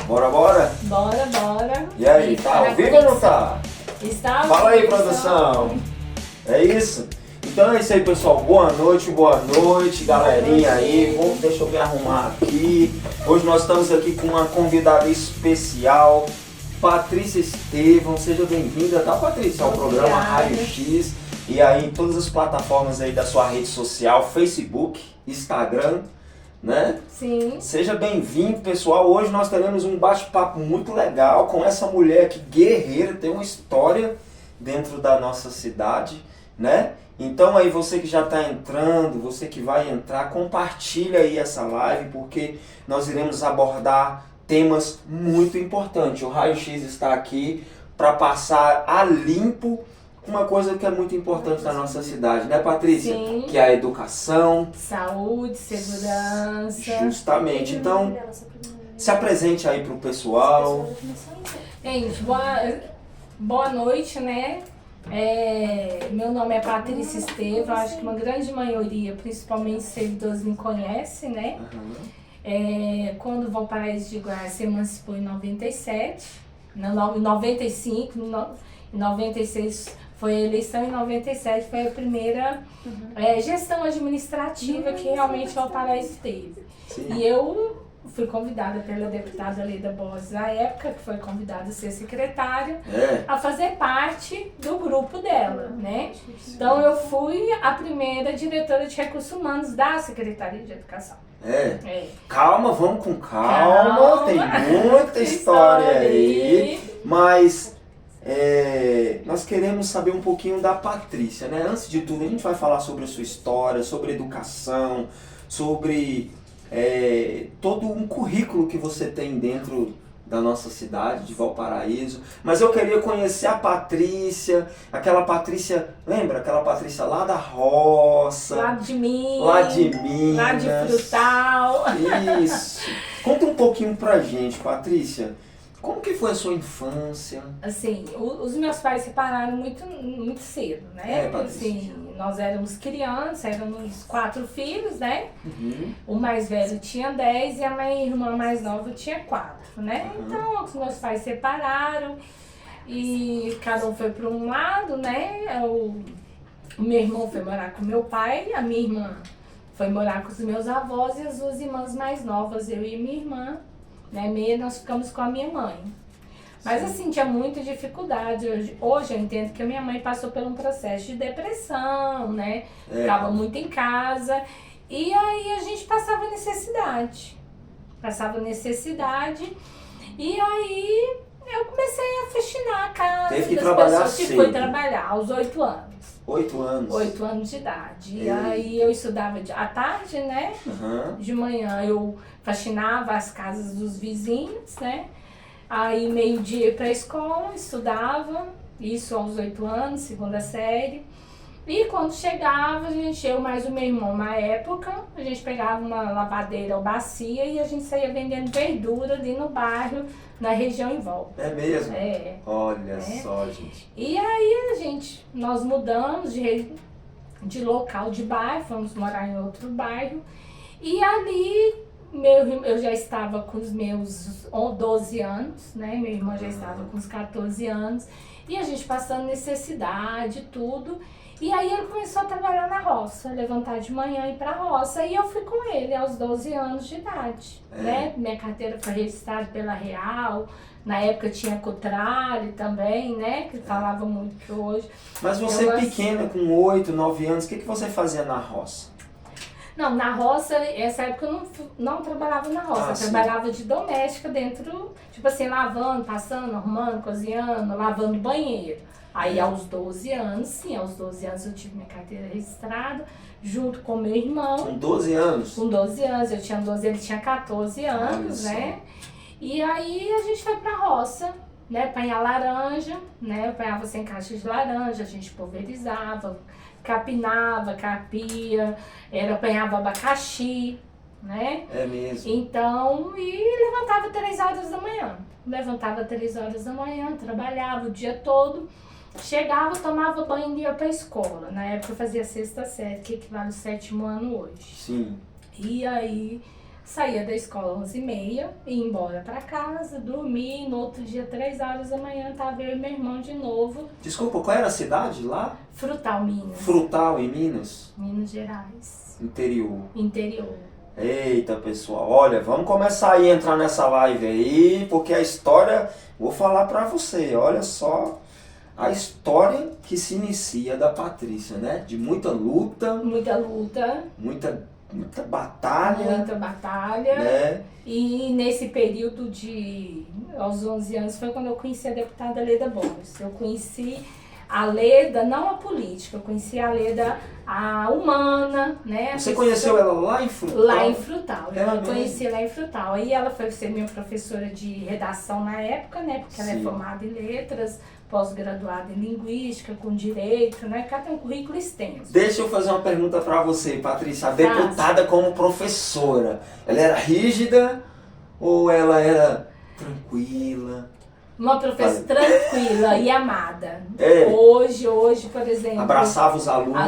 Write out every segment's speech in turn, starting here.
Bora, bora? Bora, bora. E aí, tá ao vivo ou não tá? Está ao Fala aí, vivo, produção. É isso? Então é isso aí, pessoal. Boa noite, galerinha aí. Deixa eu me arrumar aqui. Hoje nós estamos aqui com uma convidada especial, Patrícia Estevão. Seja bem-vinda, tá, Patrícia? Ao programa Raio X. E aí em todas as plataformas aí da sua rede social, Facebook, Instagram, né? Sim. Seja bem-vindo, pessoal. Hoje nós teremos um bate-papo muito legal com essa mulher que guerreira, tem uma história dentro da nossa cidade, né? Então aí você que já está entrando, você que vai entrar, compartilha aí essa live, porque nós iremos abordar temas muito importantes. O Raio X está aqui para passar a limpo uma coisa que é muito importante na nossa cidade, né, Patrícia? Sim. Que é a educação. Saúde, segurança. Justamente. Então, se apresente aí pro pessoal. Gente, boa noite, né? Meu nome é Patrícia Estevão, acho que uma grande maioria, principalmente seguidores, me conhece, né? Quando o Valparaíso de Goiás se emancipou em 97, em 95, em 96 foi a eleição, em 97 foi a primeira gestão administrativa que realmente o Valparaíso teve. Sim. E eu fui convidada pela deputada Leda Borges, à época, que foi convidada a ser secretária, a fazer parte do grupo dela, né? Então eu fui a primeira diretora de recursos humanos da Secretaria de Educação. Calma, vamos com calma, tem muita história aí, mas nós queremos saber um pouquinho da Patrícia, né? Antes de tudo, a gente vai falar sobre a sua história, sobre educação, sobre todo um currículo que você tem dentro da nossa cidade, de Valparaíso. Mas eu queria conhecer a Patrícia, aquela Patrícia, lembra? Aquela Patrícia lá da roça. Lá de Minas. Lá de Minas. Lá de Frutal. Isso. Conta um pouquinho pra gente, Patrícia. Como que foi a sua infância? Assim, os meus pais se separaram muito cedo, né? Assim, nós éramos crianças, éramos 4 filhos, né? Uhum. O mais velho tinha 10 e a minha irmã mais nova tinha 4, né? Uhum. Então, os meus pais se separaram e cada um foi para um lado, né? O meu irmão foi morar com meu pai, a minha irmã foi morar com os meus avós e as 2 irmãs mais novas, eu e minha irmã, né, nós ficamos com a minha mãe. Mas assim, tinha muita dificuldade. Hoje eu entendo que a minha mãe passou por um processo de depressão, né? Ficava muito em casa. E aí a gente passava necessidade. E aí eu comecei a faxinar a casa. Teve que trabalhar cedo. cedo. Fui trabalhar aos 8 anos. 8 anos? 8 anos de idade. E aí eu estudava à tarde, né? Uhum. De manhã eu faxinava as casas dos vizinhos, né? Aí meio-dia ia pra escola, estudava, isso aos 8 anos, 2ª série. E quando chegava, eu mais o meu irmão, na época, a gente pegava uma lavadeira ou bacia e a gente saía vendendo verdura ali no bairro, na região em volta. É mesmo? Olha É. só, gente. E aí nós mudamos de local de bairro, fomos morar em outro bairro. E ali eu já estava com os meus 12 anos, né? Meu irmão já estava com os 14 anos. E a gente passando necessidade, tudo. E aí ele começou a trabalhar na roça, levantar de manhã e ir pra roça. E eu fui com ele aos 12 anos de idade, né? Minha carteira foi registrada pela Real. Na época tinha Cotrale também, né? Que falava muito que hoje. Mas você pequena, com 8, 9 anos, o que você fazia na roça? Não, na roça, essa época eu não trabalhava na roça, eu trabalhava de doméstica dentro, tipo assim, lavando, passando, arrumando, cozinhando, lavando banheiro. Aí aos 12 anos, aos 12 anos eu tive minha carteira registrada, junto com meu irmão. Com 12 anos? Com 12 anos, eu tinha 12, ele tinha 14 anos, né? E aí a gente foi pra roça, né, apanhar laranja, né, apanhava 100 caixas de laranja, a gente pulverizava, capinava, capia, apanhava abacaxi, né? É mesmo. Então, e levantava 3 horas da manhã. Levantava 3 horas da manhã, trabalhava o dia todo, chegava, tomava banho e ia pra escola. Na época eu fazia 6ª série, que equivale ao 7º ano hoje. Sim. E aí, saía da escola 11h30, ia embora para casa, dormia, no outro dia, 3 horas da manhã, estava eu e meu irmão de novo. Desculpa, qual era a cidade lá? Frutal, Minas. Frutal, em Minas? Minas Gerais. Interior. Eita, pessoal, olha, vamos começar aí a entrar nessa live aí, porque a história, vou falar pra você, olha só a história que se inicia da Patrícia, né? De muita luta. Muita luta. Muita batalha. Muita batalha. Né? E nesse período aos 11 anos, foi quando eu conheci a deputada Leda Borges. Eu conheci a Leda, não a política, eu conheci a Leda, a humana, né? Você conheceu ela lá em Frutal? Lá em Frutal, eu conheci lá em Frutal. Aí ela foi ser minha professora de redação na época, né? Porque ela é formada em letras, pós-graduada em linguística, com direito, né? Cada um currículo extenso. Deixa eu fazer uma pergunta pra você, Patrícia. A deputada como professora, ela era rígida ou ela era tranquila? Uma professora tranquila e amada. É. Hoje, por exemplo... Abraçava os alunos.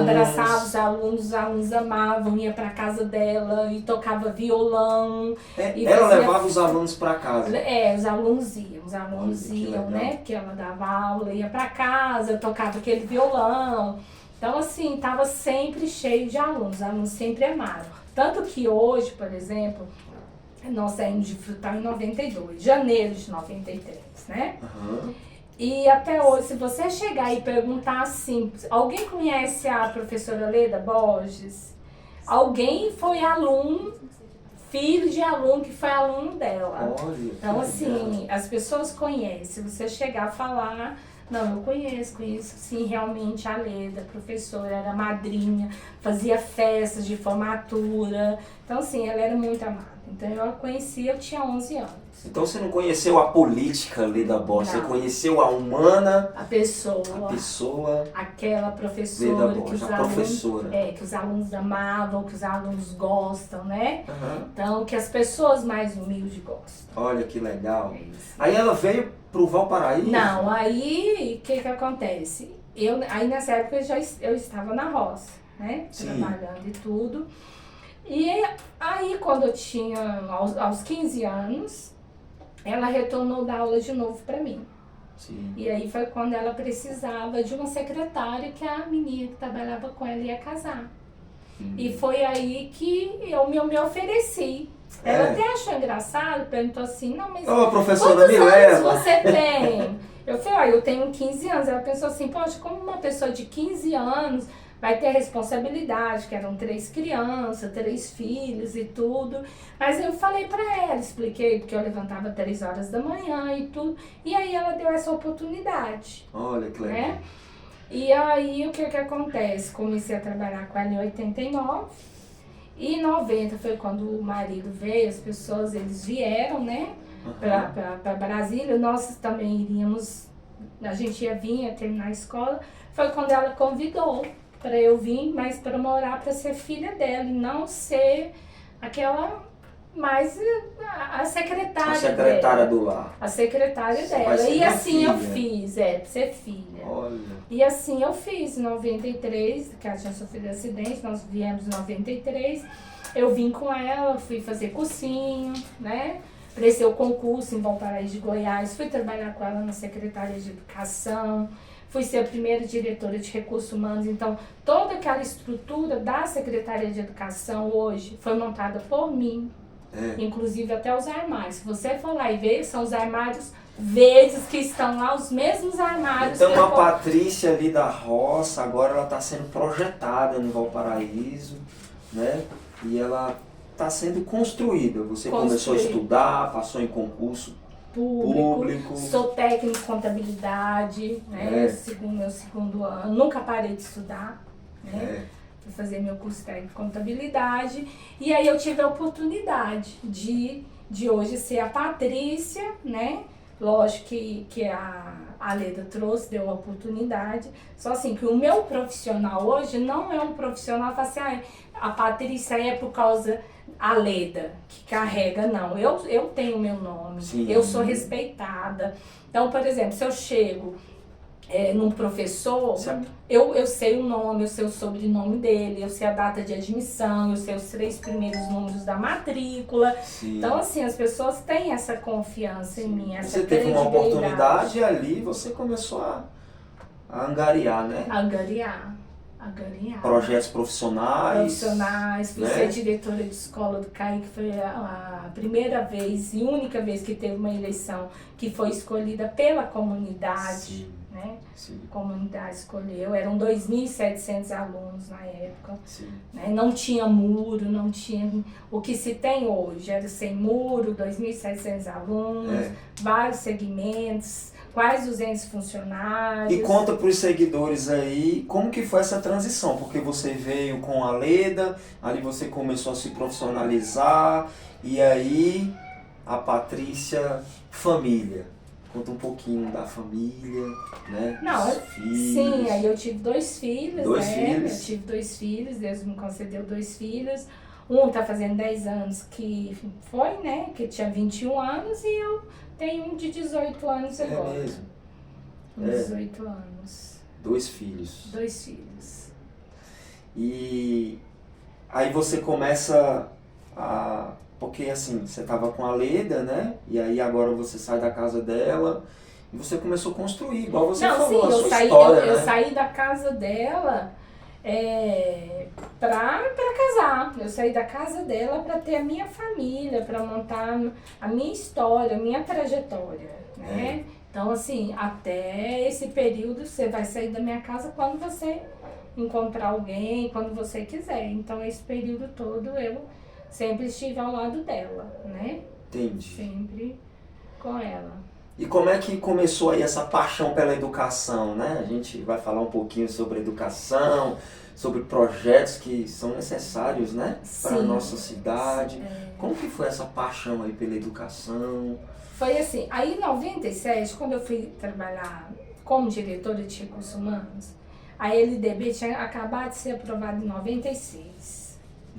Os alunos amavam, ia pra casa dela e tocava violão. Ela levava os alunos pra casa? Os alunos iam, né? Porque ela dava aula, ia pra casa, tocava aquele violão. Então, assim, tava sempre cheio de alunos, os alunos sempre amaram. Tanto que hoje, por exemplo... Nós saímos de Frutal em 92, janeiro de 93, né? Uhum. E até hoje, se você chegar e perguntar assim, alguém conhece a professora Leda Borges? Alguém foi aluno, filho de aluno que foi aluno dela. Olha, então, assim, as pessoas conhecem. Se você chegar a falar... Não, eu conheço sim, realmente a Leda, professora, era madrinha, fazia festas de formatura. Então, assim, ela era muito amada. Então, eu a conheci, eu tinha 11 anos. Então, você não conheceu a política Leda Borges, você conheceu a humana, a pessoa, aquela professora, que os alunos amavam, que os alunos gostam, né? Uhum. Então, que as pessoas mais humildes gostam. Olha que legal. Aí ela veio pro Valparaíso? Não, aí o que acontece? Aí nessa época eu estava na roça, né? Sim. Trabalhando e tudo. E aí quando eu tinha aos 15 anos, ela retornou dar aula de novo para mim. Sim. E aí foi quando ela precisava de uma secretária que a menina que trabalhava com ela ia casar. E foi aí que eu me ofereci. Ela até achou engraçado, perguntou assim, não, mas professora, quantos anos você tem? Eu falei, eu tenho 15 anos. Ela pensou assim, poxa, como uma pessoa de 15 anos vai ter responsabilidade, que eram 3 crianças, 3 filhos e tudo. Mas eu falei pra ela, expliquei, porque eu levantava 3 horas da manhã e tudo. E aí ela deu essa oportunidade. Olha que legal. Né? E aí o que acontece? Comecei a trabalhar com ela em 89. E em 90 foi quando o marido veio, as pessoas, eles vieram, né, pra Brasília. Nós também iríamos, a gente ia terminar a escola. Foi quando ela convidou para eu vir, mas para morar, para ser filha dela e não ser aquela, mais a secretária dela. A secretária do lar. A secretária dela. E assim eu fiz, pra ser filha. Olha. E assim eu fiz, em 93, que ela tinha sofrido acidente, nós viemos em 93. Eu vim com ela, fui fazer cursinho, né? Prestei o concurso em Valparaíso de Goiás, fui trabalhar com ela na Secretaria de Educação, fui ser a primeira diretora de recursos humanos. Então, toda aquela estrutura da Secretaria de Educação hoje foi montada por mim. Inclusive até os armários. Se você for lá e ver, são os armários verdes que estão lá, os mesmos armários. Então a Patrícia ali da roça, agora ela está sendo projetada no Valparaíso, né? E ela está sendo construída. Você começou a estudar, passou em concurso público. Sou técnico em contabilidade, né? Meu segundo ano. Nunca parei de estudar, né? Fui fazer meu curso técnico de contabilidade. E aí eu tive a oportunidade de hoje ser a Patrícia, né? Lógico que a Leda trouxe, deu a oportunidade. Só assim, que o meu profissional hoje não é um profissional que fala assim, a Patrícia é por causa a Leda que carrega, não. Eu tenho meu nome, eu sou respeitada. Então, por exemplo, se eu chego num professor, Certo. eu sei o nome, eu sei o sobrenome dele, eu sei a data de admissão, eu sei os 3 primeiros números da matrícula. Sim. Então, assim, as pessoas têm essa confiança em mim, essa Você teve uma credibilidade. oportunidade e ali você começou a angariar, né? Angariar. Projetos profissionais. Fui né? ser diretora de escola do CAI, que foi a primeira vez e única vez que teve uma eleição que foi escolhida pela comunidade. Sim. Né? Sim. A comunidade escolheu, eram 2.700 alunos na época, Sim. né? Não tinha muro, não tinha o que se tem hoje, era sem muro, 2.700 alunos, vários segmentos, quase 200 funcionários. E conta para os seguidores aí como que foi essa transição, porque você veio com a Leda, ali você começou a se profissionalizar, e aí a Patrícia família. Conta um pouquinho da família, né? Não, dos filhos. Sim, aí eu tive 2 filhos, Dois né? filhos. Eu tive 2 filhos, Deus me concedeu 2 filhos. Um tá fazendo 10 anos que foi, né? Que tinha 21 anos e eu tenho um de 18 anos agora. É mesmo. Com 18 anos. 2 filhos. 2 filhos. E aí você começa a... Porque assim, você estava com a Leda, né? E aí agora você sai da casa dela e você começou a construir, igual você falou, a sua história, né? Eu saí da casa dela pra casar. Eu saí da casa dela pra ter a minha família, pra montar a minha história, a minha trajetória, né? Então, assim, até esse período você vai sair da minha casa quando você encontrar alguém, quando você quiser. Então, esse período todo eu sempre estive ao lado dela, né? Entendi. Sempre com ela. E como é que começou aí essa paixão pela educação, né? A gente vai falar um pouquinho sobre educação, sobre projetos que são necessários, né? Para a nossa cidade. Como que foi essa paixão aí pela educação? Foi assim, aí em 97, quando eu fui trabalhar como diretora de recursos humanos, a LDB tinha acabado de ser aprovada em 96.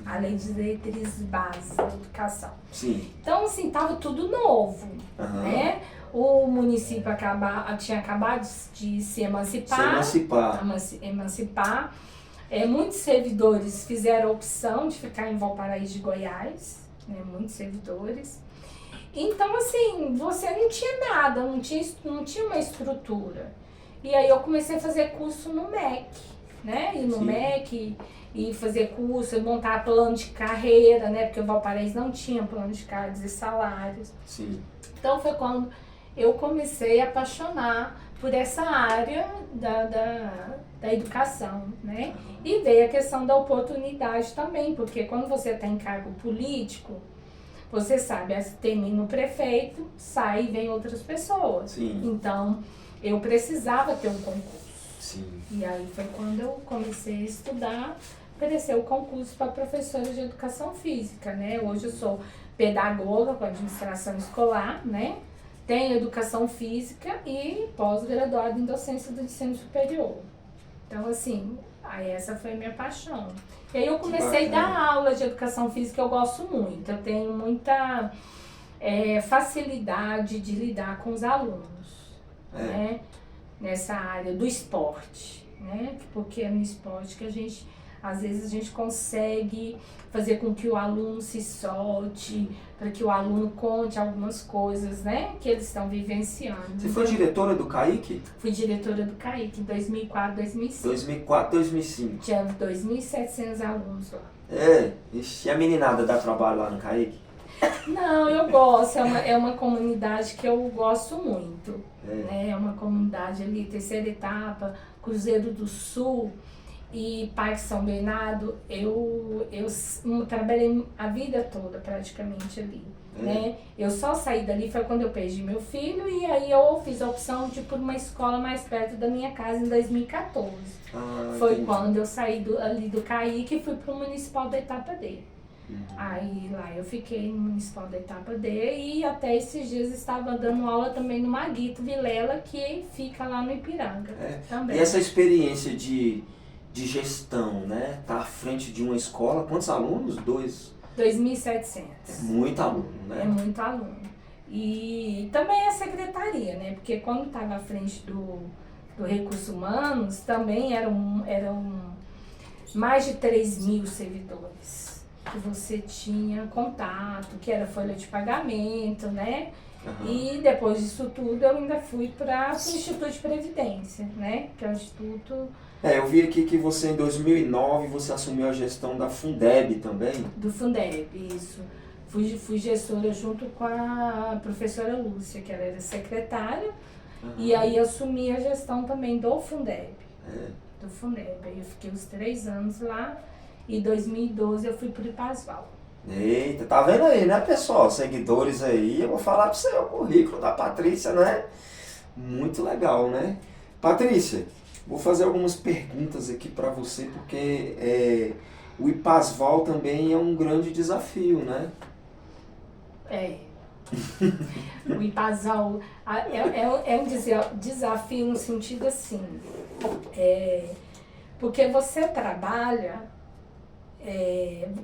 A Lei de Diretrizes Básicas da Educação. Sim. Então, assim, tava tudo novo, né? O município tinha acabado de se emancipar. Emancipar. Muitos servidores fizeram a opção de ficar em Valparaíso de Goiás, né? Muitos servidores. Então, assim, você não tinha nada, não tinha uma estrutura. E aí eu comecei a fazer curso no MEC, né? E no MEC... E fazer curso, montar plano de carreira, né? Porque o Valparaíso não tinha plano de carreiras e salários. Sim. Então foi quando eu comecei a apaixonar por essa área da educação, né? E veio a questão da oportunidade também, porque quando você está em cargo político, você sabe, termina o prefeito, sai e vem outras pessoas. Sim. Então, eu precisava ter um concurso. Sim. E aí foi quando eu comecei a estudar, oferecer o concurso para professora de educação física, né? Hoje eu sou pedagoga com administração escolar, né? Tenho educação física e pós-graduada em docência do ensino superior. Então, assim, aí essa foi a minha paixão. E aí eu comecei a dar aula de educação física, eu gosto muito. Eu tenho muita facilidade de lidar com os alunos, né? Nessa área do esporte, né? Porque é no esporte que às vezes a gente consegue fazer com que o aluno se solte, para que o aluno conte algumas coisas, né? Que eles estão vivenciando. Você foi diretora do CAIC? Fui diretora do CAIC em 2004, 2005. 2004, 2005. Tinha 2.700 alunos lá. E a meninada dá trabalho lá no CAIC? Não, eu gosto, é uma comunidade que eu gosto muito. É uma comunidade ali, terceira etapa, Cruzeiro do Sul e Parque São Bernardo. Eu trabalhei a vida toda praticamente ali. Né? Eu só saí dali foi quando eu perdi meu filho e aí eu fiz a opção de ir por uma escola mais perto da minha casa em 2014. Foi entendi. Quando eu saí ali do CAIC e fui para o Municipal da Etapa D. Aí lá eu fiquei no Municipal da Etapa D e até esses dias estava dando aula também no Maguito Vilela, que fica lá no Ipiranga. Também. E essa experiência de gestão, né? Tá à frente de uma escola, quantos alunos? 2.700. É muito aluno, né? É muito aluno. E também a secretaria, né? Porque quando estava à frente do Recursos Humanos, também eram mais de 3.000 servidores que você tinha contato, que era folha de pagamento, né? E depois disso tudo eu ainda fui para o Instituto de Previdência, né? Que é o Instituto... Eu vi aqui que você em 2009 você assumiu a gestão da Fundeb também. Do Fundeb, isso. Fui gestora junto com a professora Lúcia, que ela era secretária, e aí assumi a gestão também do Fundeb. Do Fundeb. Aí eu fiquei uns 3 anos lá, e em 2012 eu fui para o Ipasval. Eita, tá vendo aí, né, pessoal? Seguidores aí, eu vou falar para você, o currículo da Patrícia, né? Muito legal, né? Patrícia, vou fazer algumas perguntas aqui para você, porque o Ipasval também é um grande desafio, né? O Ipasval é um desafio no sentido assim, porque você trabalha,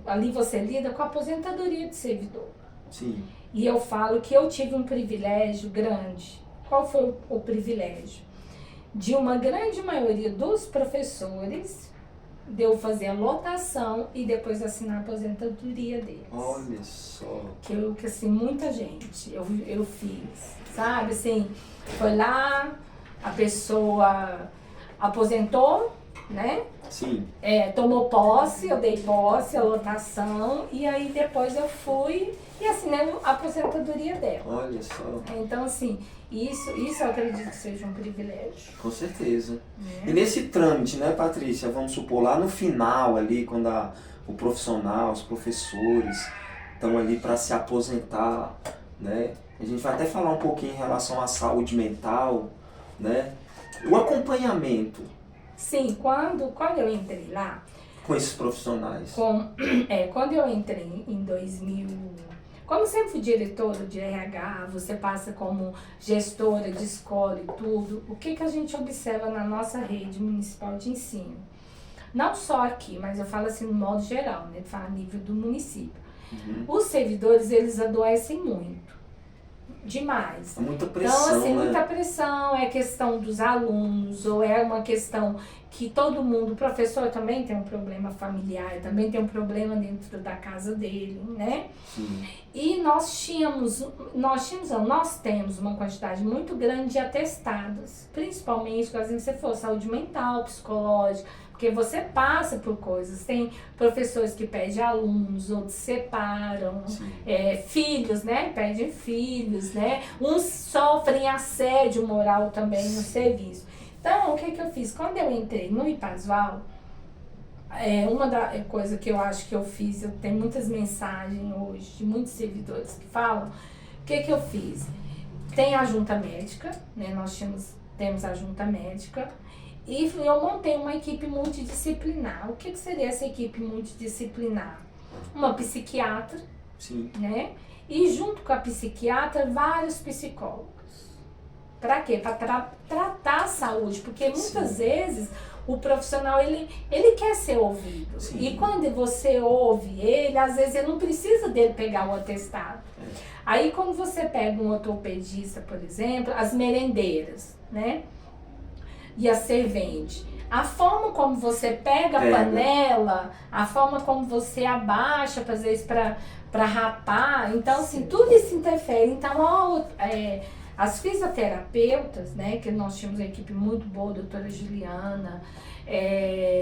ali você lida com a aposentadoria de servidor. Sim. E eu falo que eu tive um privilégio grande. Qual foi o privilégio? De uma grande maioria dos professores, de eu fazer a lotação e depois assinar a aposentadoria deles. Olha só. Que assim, muita gente eu fiz, sabe? Assim, foi lá, a pessoa aposentou, né? Sim. Tomou posse, eu dei posse, a lotação, e aí depois eu fui e assinei a aposentadoria dela. Olha só. Então, assim, isso eu acredito que seja um privilégio. Com certeza. E nesse trâmite, né, Patrícia, vamos supor, lá no final ali, quando o profissional, os professores estão ali para se aposentar, né? A gente vai até falar um pouquinho em relação à saúde mental, né? O acompanhamento. Sim, quando eu entrei lá... Com esses profissionais. Quando eu entrei em 2000... Como sempre fui diretora de RH, você passa como gestora de escola e tudo, o que a gente observa na nossa rede municipal de ensino? Não só aqui, mas eu falo assim no modo geral, né? A nível do município. Os servidores, eles adoecem muito. Demais. É muita pressão, então, assim, né? muita pressão, é questão dos alunos, ou é uma questão que todo mundo, o professor também tem um problema familiar, também tem um problema dentro da casa dele, né? Sim. E nós temos uma quantidade muito grande de atestados, principalmente, por exemplo, se for saúde mental, psicológica, porque você passa por coisas, tem professores que pedem alunos, outros separam, filhos, né, pedem filhos, né, uns sofrem assédio moral também no serviço. Então, o que eu fiz? Quando eu entrei no Ipasval, uma da coisa que eu acho que eu fiz, eu tenho muitas mensagens hoje de muitos servidores que falam, o que eu fiz? Tem a junta médica, né, nós temos a junta médica, e eu montei uma equipe multidisciplinar. O que seria essa equipe multidisciplinar? Uma psiquiatra, né? E junto com a psiquiatra, vários psicólogos. Para quê? Para tratar a saúde, porque muitas vezes o profissional, ele quer ser ouvido. Sim. E quando você ouve ele, às vezes ele não precisa dele pegar o atestado. Aí quando você pega um ortopedista, por exemplo, as merendeiras, né? E a servente. A forma como você pega a panela, a forma como você abaixa, às vezes, para rapar, então, assim, tudo isso interfere. Então, as fisioterapeutas, né, que nós tínhamos uma equipe muito boa, a doutora Juliana,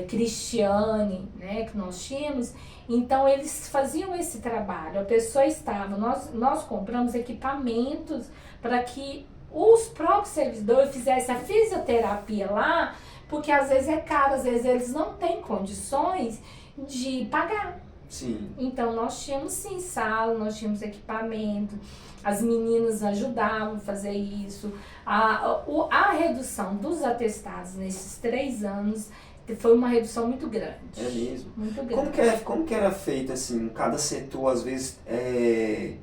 Cristiane, né, que nós tínhamos, então eles faziam esse trabalho, a pessoa estava, nós compramos equipamentos para que os próprios servidores fizessem a fisioterapia lá, porque às vezes é caro, às vezes eles não têm condições de pagar. Sim. Então nós tínhamos sim sala, nós tínhamos equipamento, as meninas ajudavam a fazer isso. A redução dos atestados nesses 3 anos foi uma redução muito grande. É mesmo? Muito grande. Como que era feito assim, cada setor às vezes é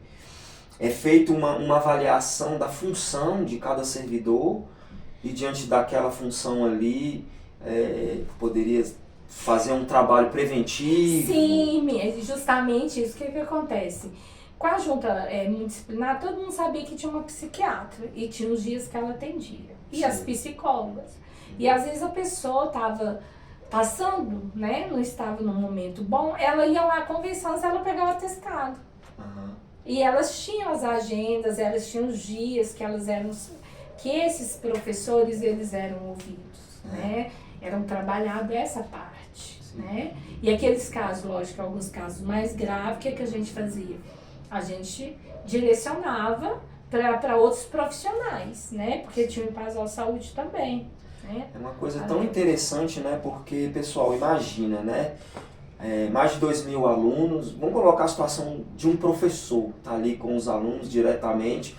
feita uma avaliação da função de cada servidor e diante daquela função ali poderia fazer um trabalho preventivo? Sim, justamente isso. O que acontece? Com a junta multidisciplinar, todo mundo sabia que tinha uma psiquiatra e tinha os dias que ela atendia. E Sim. as psicólogas. E às vezes a pessoa estava passando, né, não estava num momento bom, ela ia lá conversando se ela pegava atestado. Aham. E elas tinham as agendas, elas tinham os dias que esses professores eles eram ouvidos, né? Eram trabalhado essa parte, Sim. né? E aqueles casos, lógico, alguns casos mais graves, o que a gente fazia? A gente direcionava para outros profissionais, né? Porque tinha o Impasal Saúde também, né? É uma coisa tão interessante, né? Porque, pessoal, imagina, né? Mais de 2.000 alunos, vamos colocar a situação de um professor, tá ali com os alunos diretamente,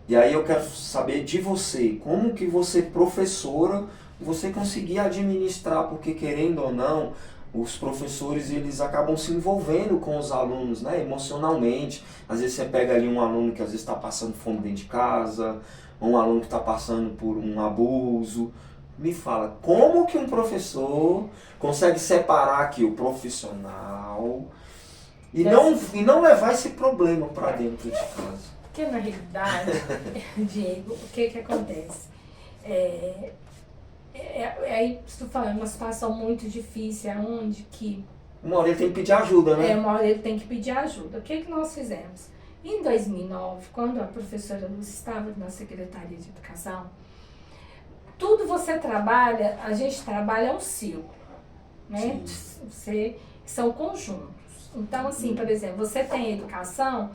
e aí eu quero saber de você, como que você, professora, você conseguia administrar, porque querendo ou não, os professores eles acabam se envolvendo com os alunos, né, emocionalmente. Às vezes você pega ali um aluno que às vezes está passando fome dentro de casa, ou um aluno que está passando por um abuso. Me fala, como que um professor consegue separar aqui o profissional e não levar esse problema para dentro de casa? Porque na realidade, Diego, o que acontece? Aí, se tu falar, é uma situação muito difícil, onde que... Uma hora ele tem que pedir ajuda, né? Uma hora ele tem que pedir ajuda. O que nós fizemos? Em 2009, quando a professora Lúcia estava na Secretaria de Educação, tudo você trabalha, a gente trabalha um ciclo, né? São conjuntos. Então, assim, por exemplo, você tem educação,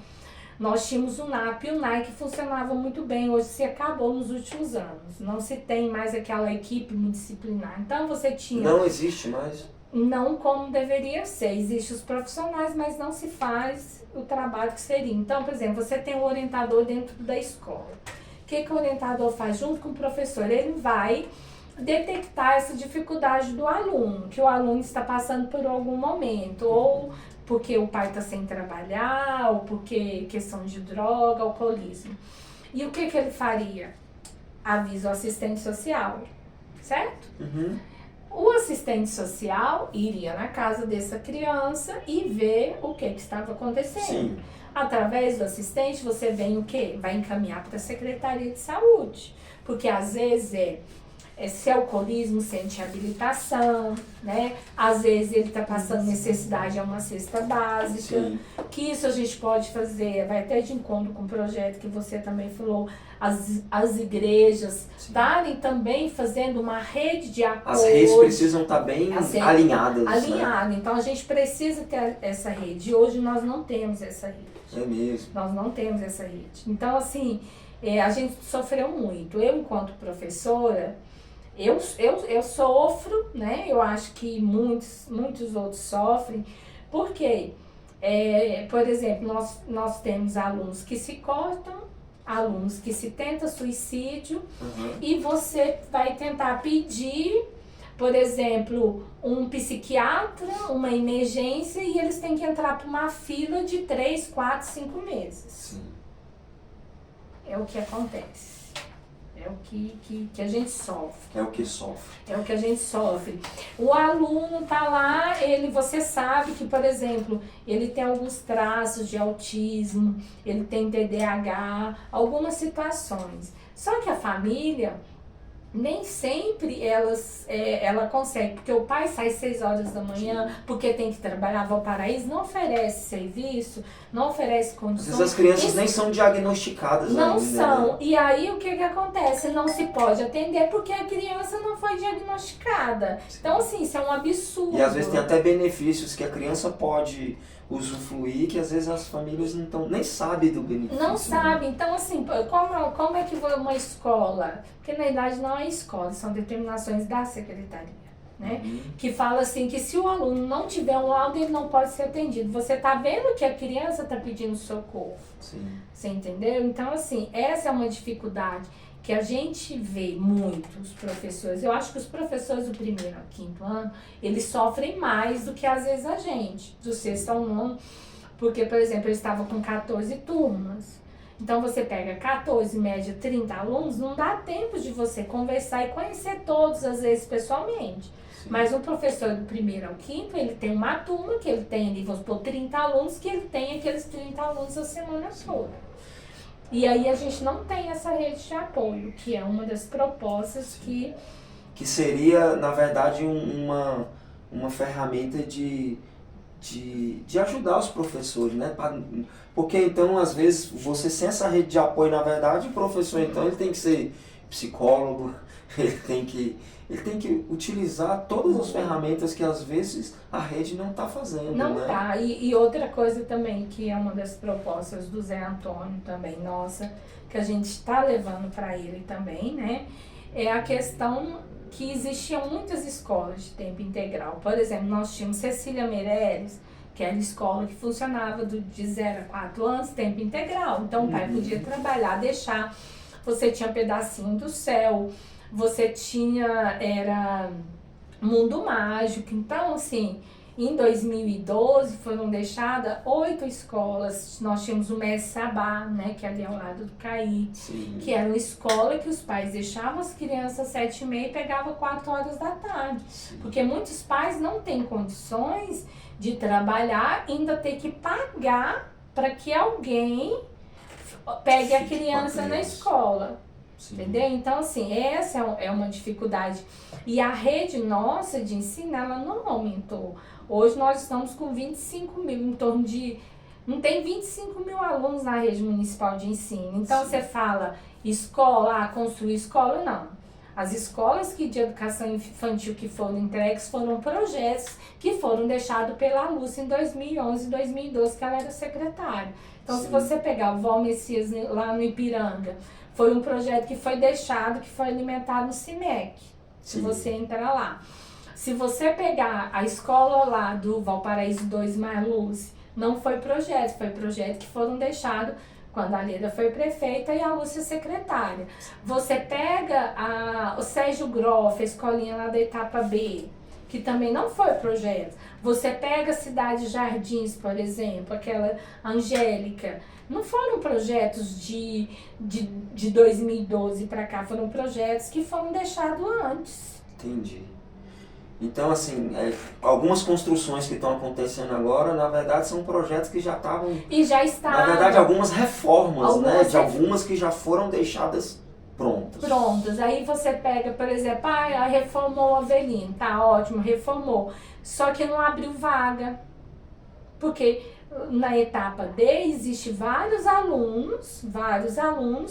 nós tínhamos o NAP e o NAI que funcionavam muito bem, hoje se acabou nos últimos anos. Não se tem mais aquela equipe multidisciplinar. Então, você tinha... Não existe mais? Não como deveria ser. Existem os profissionais, mas não se faz o trabalho que seria. Então, por exemplo, você tem um orientador dentro da escola. O que o orientador faz junto com o professor? Ele vai detectar essa dificuldade do aluno, que o aluno está passando por algum momento, ou porque o pai está sem trabalhar, ou porque questão de droga, alcoolismo. E o que ele faria? Avisa o assistente social, certo? Uhum. O assistente social iria na casa dessa criança e ver o que estava acontecendo. Sim. Através do assistente, você vem o quê? Vai encaminhar para a Secretaria de Saúde. Porque às vezes se é alcoolismo, sente habilitação, né? Às vezes ele está passando necessidade a uma cesta básica. Sim. Que isso a gente pode fazer, vai até de encontro com o projeto que você também falou, as igrejas estarem também fazendo uma rede de apoio. As redes precisam estar bem alinhadas. Alinhado. Né? Então a gente precisa ter essa rede. E hoje nós não temos essa rede. É mesmo. Nós não temos essa rede. Então, assim, a gente sofreu muito. Eu, enquanto professora, eu sofro, né? Eu acho que muitos outros sofrem. Por quê? Por exemplo, nós temos alunos que se cortam, alunos que se tentam suicídio, e você vai tentar pedir, por exemplo, um psiquiatra, uma emergência, e eles têm que entrar para uma fila de 3, 4, 5 meses. Sim. É o que acontece. É o que a gente sofre. É o que sofre. É o que a gente sofre. O aluno tá lá, você sabe que, por exemplo, ele tem alguns traços de autismo, ele tem TDAH, algumas situações. Só que a família, nem sempre ela consegue, porque o pai sai 6 horas da manhã, porque tem que trabalhar, Valparaíso não oferece serviço, não oferece condições. Às vezes as crianças nem são diagnosticadas não ainda. são. Né? E aí o que acontece? Não se pode atender porque a criança não foi diagnosticada. Sim. Então, assim, isso é um absurdo. E às vezes tem até benefícios que a criança pode usufruir, que às vezes as famílias nem sabem do benefício. Não sabem. Então, assim, como é que uma escola... Porque na verdade não é escola, são determinações da secretaria. Né? Que fala assim, que se o aluno não tiver um laudo, ele não pode ser atendido. Você tá vendo que a criança está pedindo socorro. Sim. Você entendeu? Então, assim, essa é uma dificuldade que a gente vê muito, os professores. Eu acho que os professores do 1º ao 5º ano, eles sofrem mais do que às vezes a gente, do 6º ao 9º, porque, por exemplo, eu estava com 14 turmas. Então você pega 14, média 30 alunos, não dá tempo de você conversar e conhecer todos, às vezes, pessoalmente. Sim. Mas o professor do primeiro ao quinto, ele tem uma turma que ele tem ali, vamos supor, 30 alunos, que ele tem aqueles 30 alunos a semana toda. E aí a gente não tem essa rede de apoio, que é uma das propostas que seria, na verdade, uma ferramenta de ajudar os professores, né? Porque então, às vezes, você sem essa rede de apoio, na verdade, o professor, então, ele tem que ser psicólogo, ele tem que utilizar todas as ferramentas que, às vezes, a rede não está fazendo, Não né? tá. E outra coisa também, que é uma das propostas do Zé Antônio também, nossa, que a gente está levando para ele também, né? É a questão que existiam muitas escolas de tempo integral. Por exemplo, nós tínhamos Cecília Meireles, que era a escola que funcionava de 0 a 4 anos, tempo integral. Então o pai podia trabalhar, deixar, você tinha pedacinho do céu, você tinha, era mundo mágico. Então, assim, em 2012 foram deixadas 8 escolas. Nós tínhamos o Mestre Sabá, né, que é ali ao lado do CAI, Sim. que era uma escola que os pais deixavam as crianças às 7h30 e pegavam 4 horas da tarde. Sim. Porque muitos pais não têm condições de trabalhar, ainda ter que pagar para que alguém pegue a criança na escola. Sim. Entendeu? Então, assim, essa é uma dificuldade. E a rede nossa de ensino, ela não aumentou. Hoje nós estamos com 25 mil, em torno de... Não tem 25 mil alunos na rede municipal de ensino. Então, Sim. você fala escola, construir escola, não. As escolas de educação infantil que foram entregues foram projetos que foram deixados pela Lúcia em 2011 e 2012, que ela era secretária. Então, Sim. se você pegar o Val Messias lá no Ipiranga, foi um projeto que foi deixado, que foi alimentado no CIMEC, se você entrar lá. Se você pegar a escola lá do Valparaíso 2 Marluz, não foi projeto que foram deixados quando a Leda foi prefeita e a Lúcia secretária. Você pega o Sérgio Groff, a escolinha lá da etapa B, que também não foi projeto. Você pega a Cidade Jardins, por exemplo, aquela Angélica, não foram projetos de 2012 para cá, foram projetos que foram deixados antes. Entendi. Então, assim, algumas construções que estão acontecendo agora, na verdade, são projetos que já estavam... E já estavam... Na verdade, algumas reformas, né? De algumas que já foram deixadas prontas. Prontas. Aí você pega, por exemplo, reformou o Avelino, tá ótimo, reformou. Só que não abriu vaga. Porque na etapa D existe vários alunos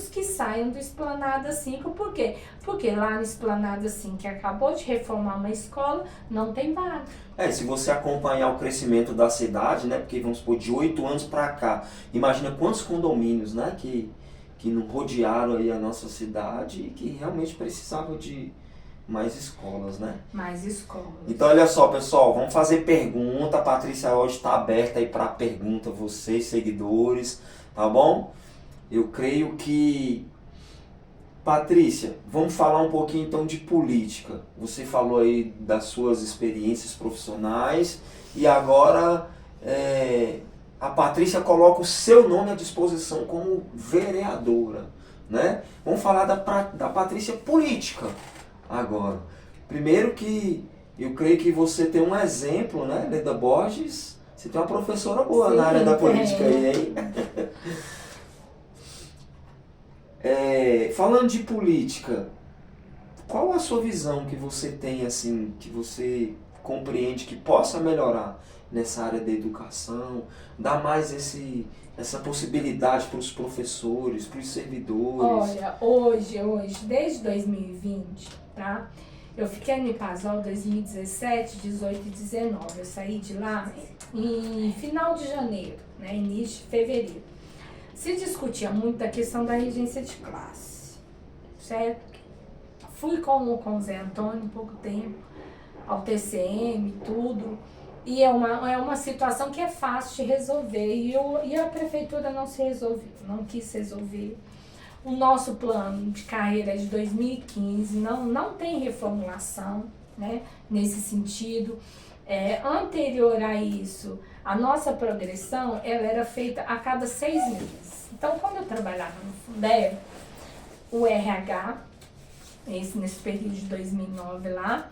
que saem do Esplanada 5. Por quê? Porque lá no Esplanada 5, que acabou de reformar uma escola, não tem vaga. Se você acompanhar o crescimento da cidade, né? Porque vamos supor, de 8 anos para cá, imagina quantos condomínios, né? Que não rodearam aí a nossa cidade e que realmente precisavam de mais escolas, né? Mais escolas. Então, olha só, pessoal, vamos fazer pergunta. A Patrícia hoje está aberta aí para pergunta, vocês, seguidores, tá bom? Eu creio que... Patrícia, vamos falar um pouquinho então de política. Você falou aí das suas experiências profissionais e agora a Patrícia coloca o seu nome à disposição como vereadora, né? Vamos falar da Patrícia política. Agora, primeiro que eu creio que você tem um exemplo, né, Leda Borges, você tem uma professora boa. Sim, na área da política aí, hein? Falando de política, qual a sua visão que você tem, assim, que você compreende que possa melhorar nessa área da educação, dar mais essa possibilidade para os professores, para os servidores? Olha, hoje, desde 2020, tá? Eu fiquei no IPASOL 2017, 18 e 19. Eu saí de lá em final de janeiro, né? Início de fevereiro. Se discutia muito a questão da regência de classe, certo? Fui com o Zé Antônio pouco tempo, ao TCM, tudo. E é uma situação que é fácil de resolver. E a prefeitura não se resolveu, não quis resolver. O nosso plano de carreira é de 2015, não tem reformulação, né, nesse sentido. Anterior a isso, a nossa progressão ela era feita a cada 6 meses. Então, quando eu trabalhava no Fundeb, o RH, nesse período de 2009 lá,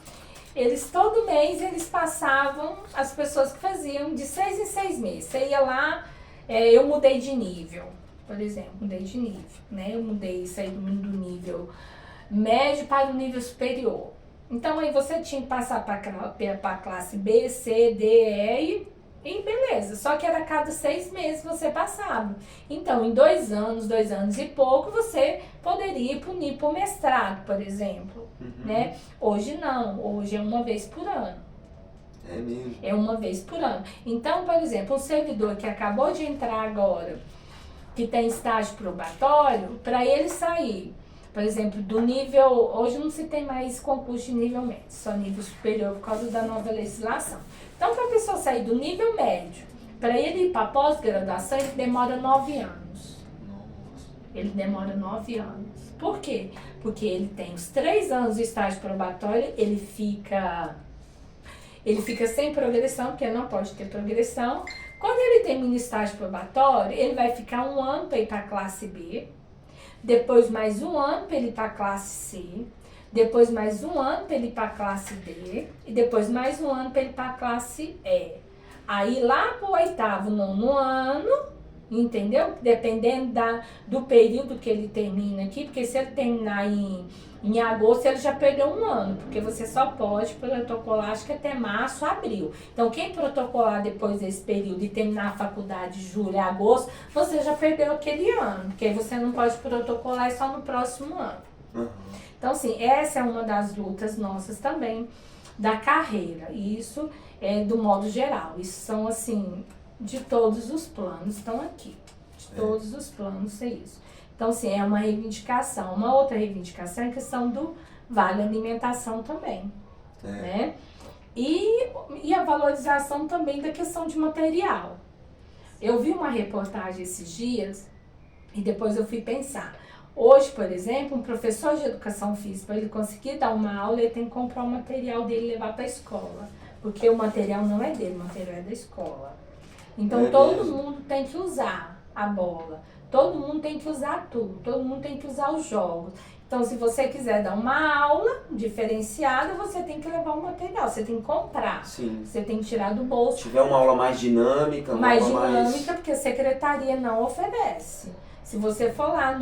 eles todo mês eles passavam as pessoas que faziam de 6 em 6 meses. Você ia lá, eu mudei de nível, por exemplo, mudei de nível, né? Eu mudei, saí do nível médio para o nível superior. Então aí você tinha que passar para a classe B, C, D, E e beleza. Só que era a cada 6 meses você passava. Então em 2 anos e pouco, você poderia ir para o nível mestrado, por exemplo. Né? Hoje não, hoje é uma vez por ano. É mesmo? É uma vez por ano. Então, por exemplo, um servidor que acabou de entrar agora, que tem estágio probatório, para ele sair, por exemplo, do nível... Hoje não se tem mais concurso de nível médio, só nível superior por causa da nova legislação. Então, para a pessoa sair do nível médio, para ele ir para pós-graduação, ele demora 9 anos. Ele demora 9 anos. Por quê? Porque ele tem os 3 anos de estágio probatório, ele fica sem progressão, porque não pode ter progressão. Quando ele termina o estágio probatório, ele vai ficar 1 ano para ir para a classe B, depois mais 1 ano para ele ir para a classe C, depois mais 1 ano para ele ir para a classe D, e depois mais 1 ano para ele ir para a classe E. Aí lá para o 8º, 9º ano, entendeu? Dependendo do período que ele termina aqui, porque se ele terminar em agosto, ele já perdeu 1 ano, porque você só pode protocolar, acho que até março, abril. Então, quem protocolar depois desse período e terminar a faculdade de julho e agosto, você já perdeu aquele ano, porque aí você não pode protocolar só no próximo ano. Então, assim, essa é uma das lutas nossas também, da carreira. E isso é do modo geral. Isso são, assim... de todos os planos estão aqui. De todos os planos é isso. Então, assim, é uma reivindicação. Uma outra reivindicação é a questão do vale alimentação também. Né? E a valorização também da questão de material. Eu vi uma reportagem esses dias e depois eu fui pensar. Hoje, por exemplo, um professor de educação física, para ele conseguir dar uma aula, ele tem que comprar o material dele e levar para a escola. Porque o material não é dele, o material é da escola. Então todo mundo tem que usar a bola, todo mundo tem que usar tudo, todo mundo tem que usar os jogos. Então se você quiser dar uma aula diferenciada, você tem que levar o material, você tem que comprar. Sim. Você tem que tirar do bolso. Se tiver uma aula mais dinâmica, porque a secretaria não oferece. Se você for lá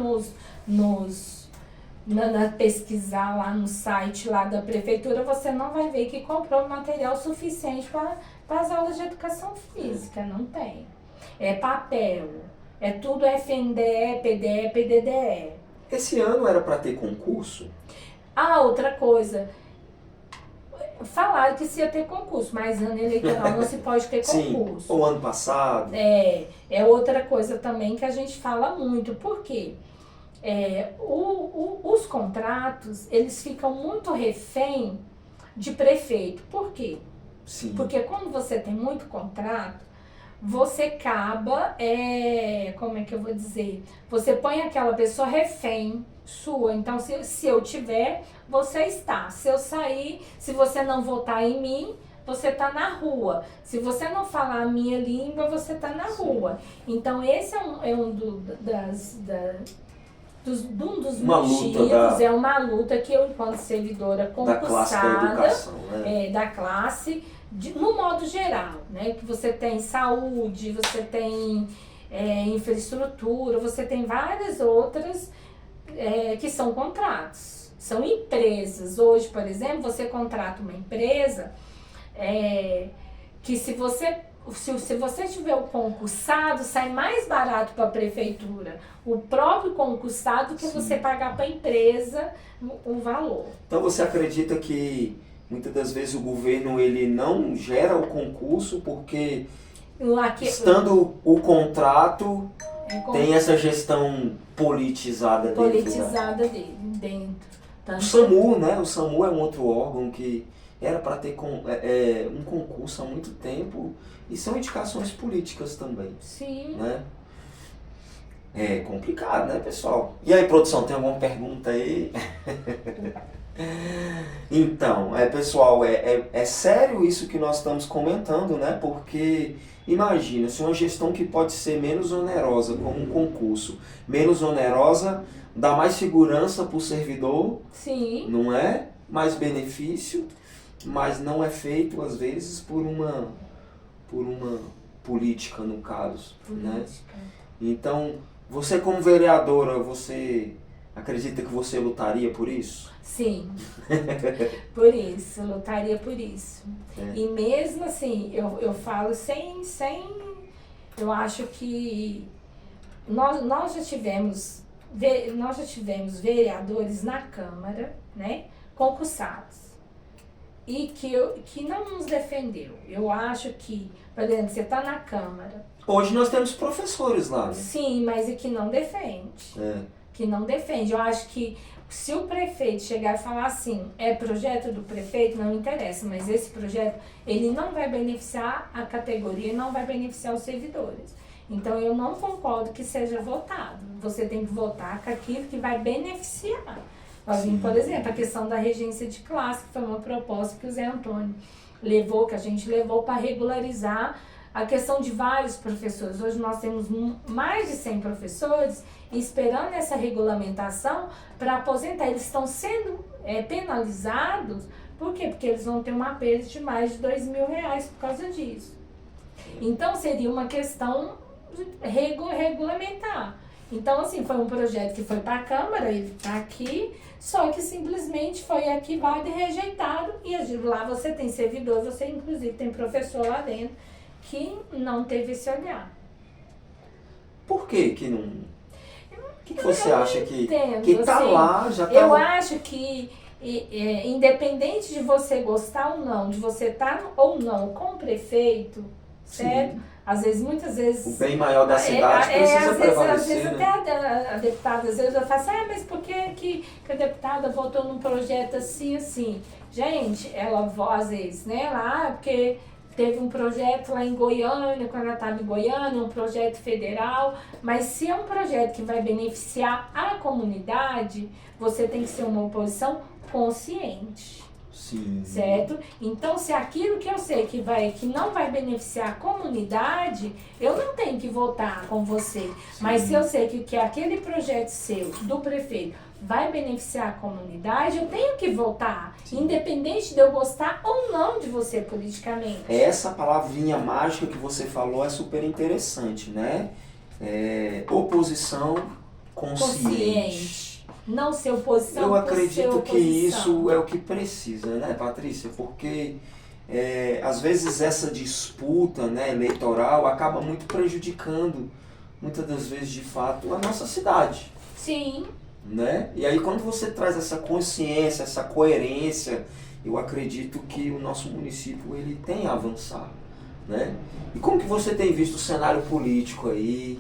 pesquisar lá no site lá da prefeitura, você não vai ver que comprou material suficiente para as aulas de educação física, não tem. É papel, é tudo FNDE, PDE, PDDE. Esse ano era para ter concurso? Ah, outra coisa. Falaram que se ia ter concurso, mas ano eleitoral não se pode ter concurso. Sim, o ano passado. É outra coisa também que a gente fala muito. Por quê? Os contratos, eles ficam muito refém de prefeito. Por quê? Sim. Porque quando você tem muito contrato, você acaba, como é que eu vou dizer? Você põe aquela pessoa refém sua. Então, se eu tiver, você está. Se eu sair, se você não votar em mim, você está na rua. Se você não falar a minha língua, você está na rua. Então, esse é um dos motivos, é uma luta que eu, enquanto servidora concursada, da classe da educação, né? Da classe, no modo geral, né? Que você tem saúde, você tem infraestrutura, você tem várias outras que são contratos, são empresas. Hoje, por exemplo, você contrata uma empresa que se você tiver o concursado, sai mais barato para a prefeitura o próprio concursado que você pagar para a empresa o valor. Então você acredita que muitas das vezes o governo ele não gera o concurso porque estando o contrato tem essa gestão politizada dentro. O SAMU, né? O SAMU é um outro órgão que era para ter um concurso há muito tempo e são indicações políticas também. Sim. Né? É complicado, né, pessoal? E aí, produção, tem alguma pergunta aí? Então, pessoal, é sério isso que nós estamos comentando, né? Porque imagina, se uma gestão que pode ser menos onerosa, como um concurso, menos onerosa, dá mais segurança para o servidor, Sim. não é? Mais benefício, mas não é feito, às vezes, por uma política, no caso, né? Política. Então, você como vereadora, você acredita que você lutaria por isso? Sim, por isso, lutaria por isso. É. E mesmo assim, eu falo eu acho que nós já tivemos vereadores na Câmara, né, concursados, e que não nos defendeu. Eu acho que, por exemplo, você está na Câmara. Hoje nós temos professores lá, né? Sim, mas e que não defende. Que não defende. Eu acho que se o prefeito chegar e falar assim, é projeto do prefeito, não interessa, mas esse projeto, ele não vai beneficiar a categoria, não vai beneficiar os servidores. Então, eu não concordo que seja votado. Você tem que votar com aquilo que vai beneficiar. Por exemplo, a questão da regência de classe, que foi uma proposta que o Zé Antônio levou, que a gente levou para regularizar a questão de vários professores. Hoje nós temos mais de 100 professores esperando essa regulamentação para aposentar. Eles estão sendo penalizados, por quê? Porque eles vão ter uma perda de mais de R$2.000 por causa disso. Então, seria uma questão regulamentar. Então, assim, foi um projeto que foi para a Câmara, ele está aqui, só que simplesmente foi arquivado e rejeitado. E lá você tem servidor, você inclusive tem professor lá dentro que não teve esse olhar. Por que não? O que você acha que tá assim, lá, já tá... Eu acho que, independente de você gostar ou não, de você estar ou não com o prefeito, certo? Sim. Às vezes, muitas vezes... O bem maior da cidade precisa prevalecer, às vezes né? Até a deputada, às vezes eu falo assim, mas por que a deputada votou num projeto assim? Gente, ela, às vezes, né, lá, porque... Teve um projeto lá em Goiânia, quando ela estava em Goiânia, um projeto federal, mas se é um projeto que vai beneficiar a comunidade, você tem que ser uma oposição consciente. Sim. Certo? Então, se aquilo que eu sei que não vai beneficiar a comunidade, eu não tenho que votar com você. Sim. Mas se eu sei que aquele projeto seu, do prefeito, vai beneficiar a comunidade, eu tenho que votar, sim, independente de eu gostar ou não de você politicamente. Essa palavrinha mágica que você falou é super interessante, né? Oposição consciente. Não ser oposição. Eu acredito que isso é o que precisa, né, Patrícia? Porque às vezes essa disputa, né, eleitoral acaba muito prejudicando, muitas das vezes, de fato, a nossa cidade. Sim. Né? E aí quando você traz essa consciência, essa coerência, eu acredito que o nosso município ele tem a avançar, né? E como que você tem visto o cenário político aí?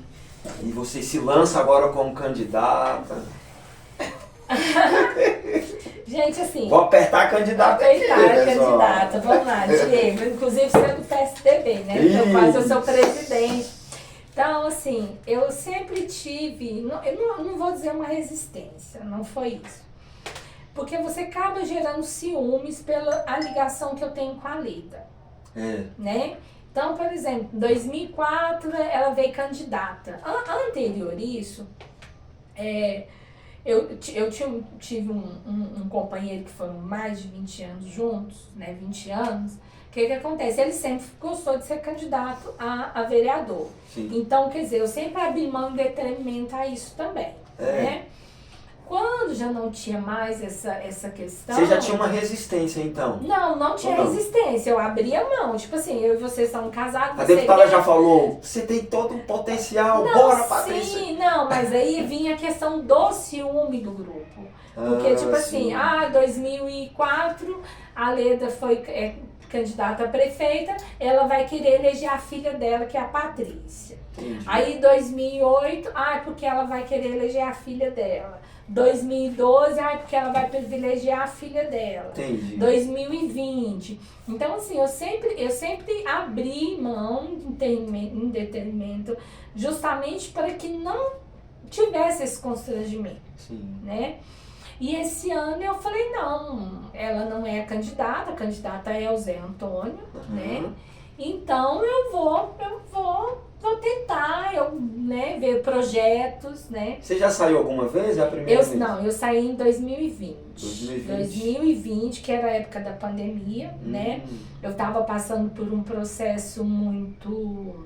E você se lança agora como candidata? Gente, assim... Vou apertar a candidata aqui, candidata, vamos lá, Diego. Inclusive, você é do PSDB, né? Então, quase eu sou presidente. Então, assim, eu sempre tive, eu não vou dizer uma resistência, não foi isso. Porque você acaba gerando ciúmes pela a ligação que eu tenho com a Leda, né? Então, por exemplo, em 2004, ela veio candidata. Anterior a isso, eu tive um companheiro que foram mais de 20 anos juntos, né? 20 anos. O que acontece? Ele sempre gostou de ser candidato a vereador. Sim. Então, quer dizer, eu sempre abri mão de detrimento a isso também. Né? Quando já não tinha mais essa questão... Você já tinha uma resistência, então? Não tinha resistência. Eu abria mão. Tipo assim, eu e você estamos casados... A deputada já falou, você tem todo um potencial, bora, Patrícia. Sim, mas aí vinha a questão do ciúme do grupo. Porque, tipo assim, 2004, a Leda foi... candidata a prefeita, ela vai querer eleger a filha dela, que é a Patrícia. Entendi. Aí, 2008, porque ela vai querer eleger a filha dela. 2012, porque ela vai privilegiar a filha dela. Entendi. 2020. Então, assim, eu sempre abri mão em detrimento, justamente para que não tivesse esse constrangimento, Sim. né? E esse ano eu falei, não, ela não é a candidata é o Zé Antônio, né? Então eu vou tentar, né, ver projetos, né? Você já saiu alguma vez? É a primeira vez? Não, eu saí em 2020. 2020. 2020, que era a época da pandemia, né? Eu estava passando por um processo muito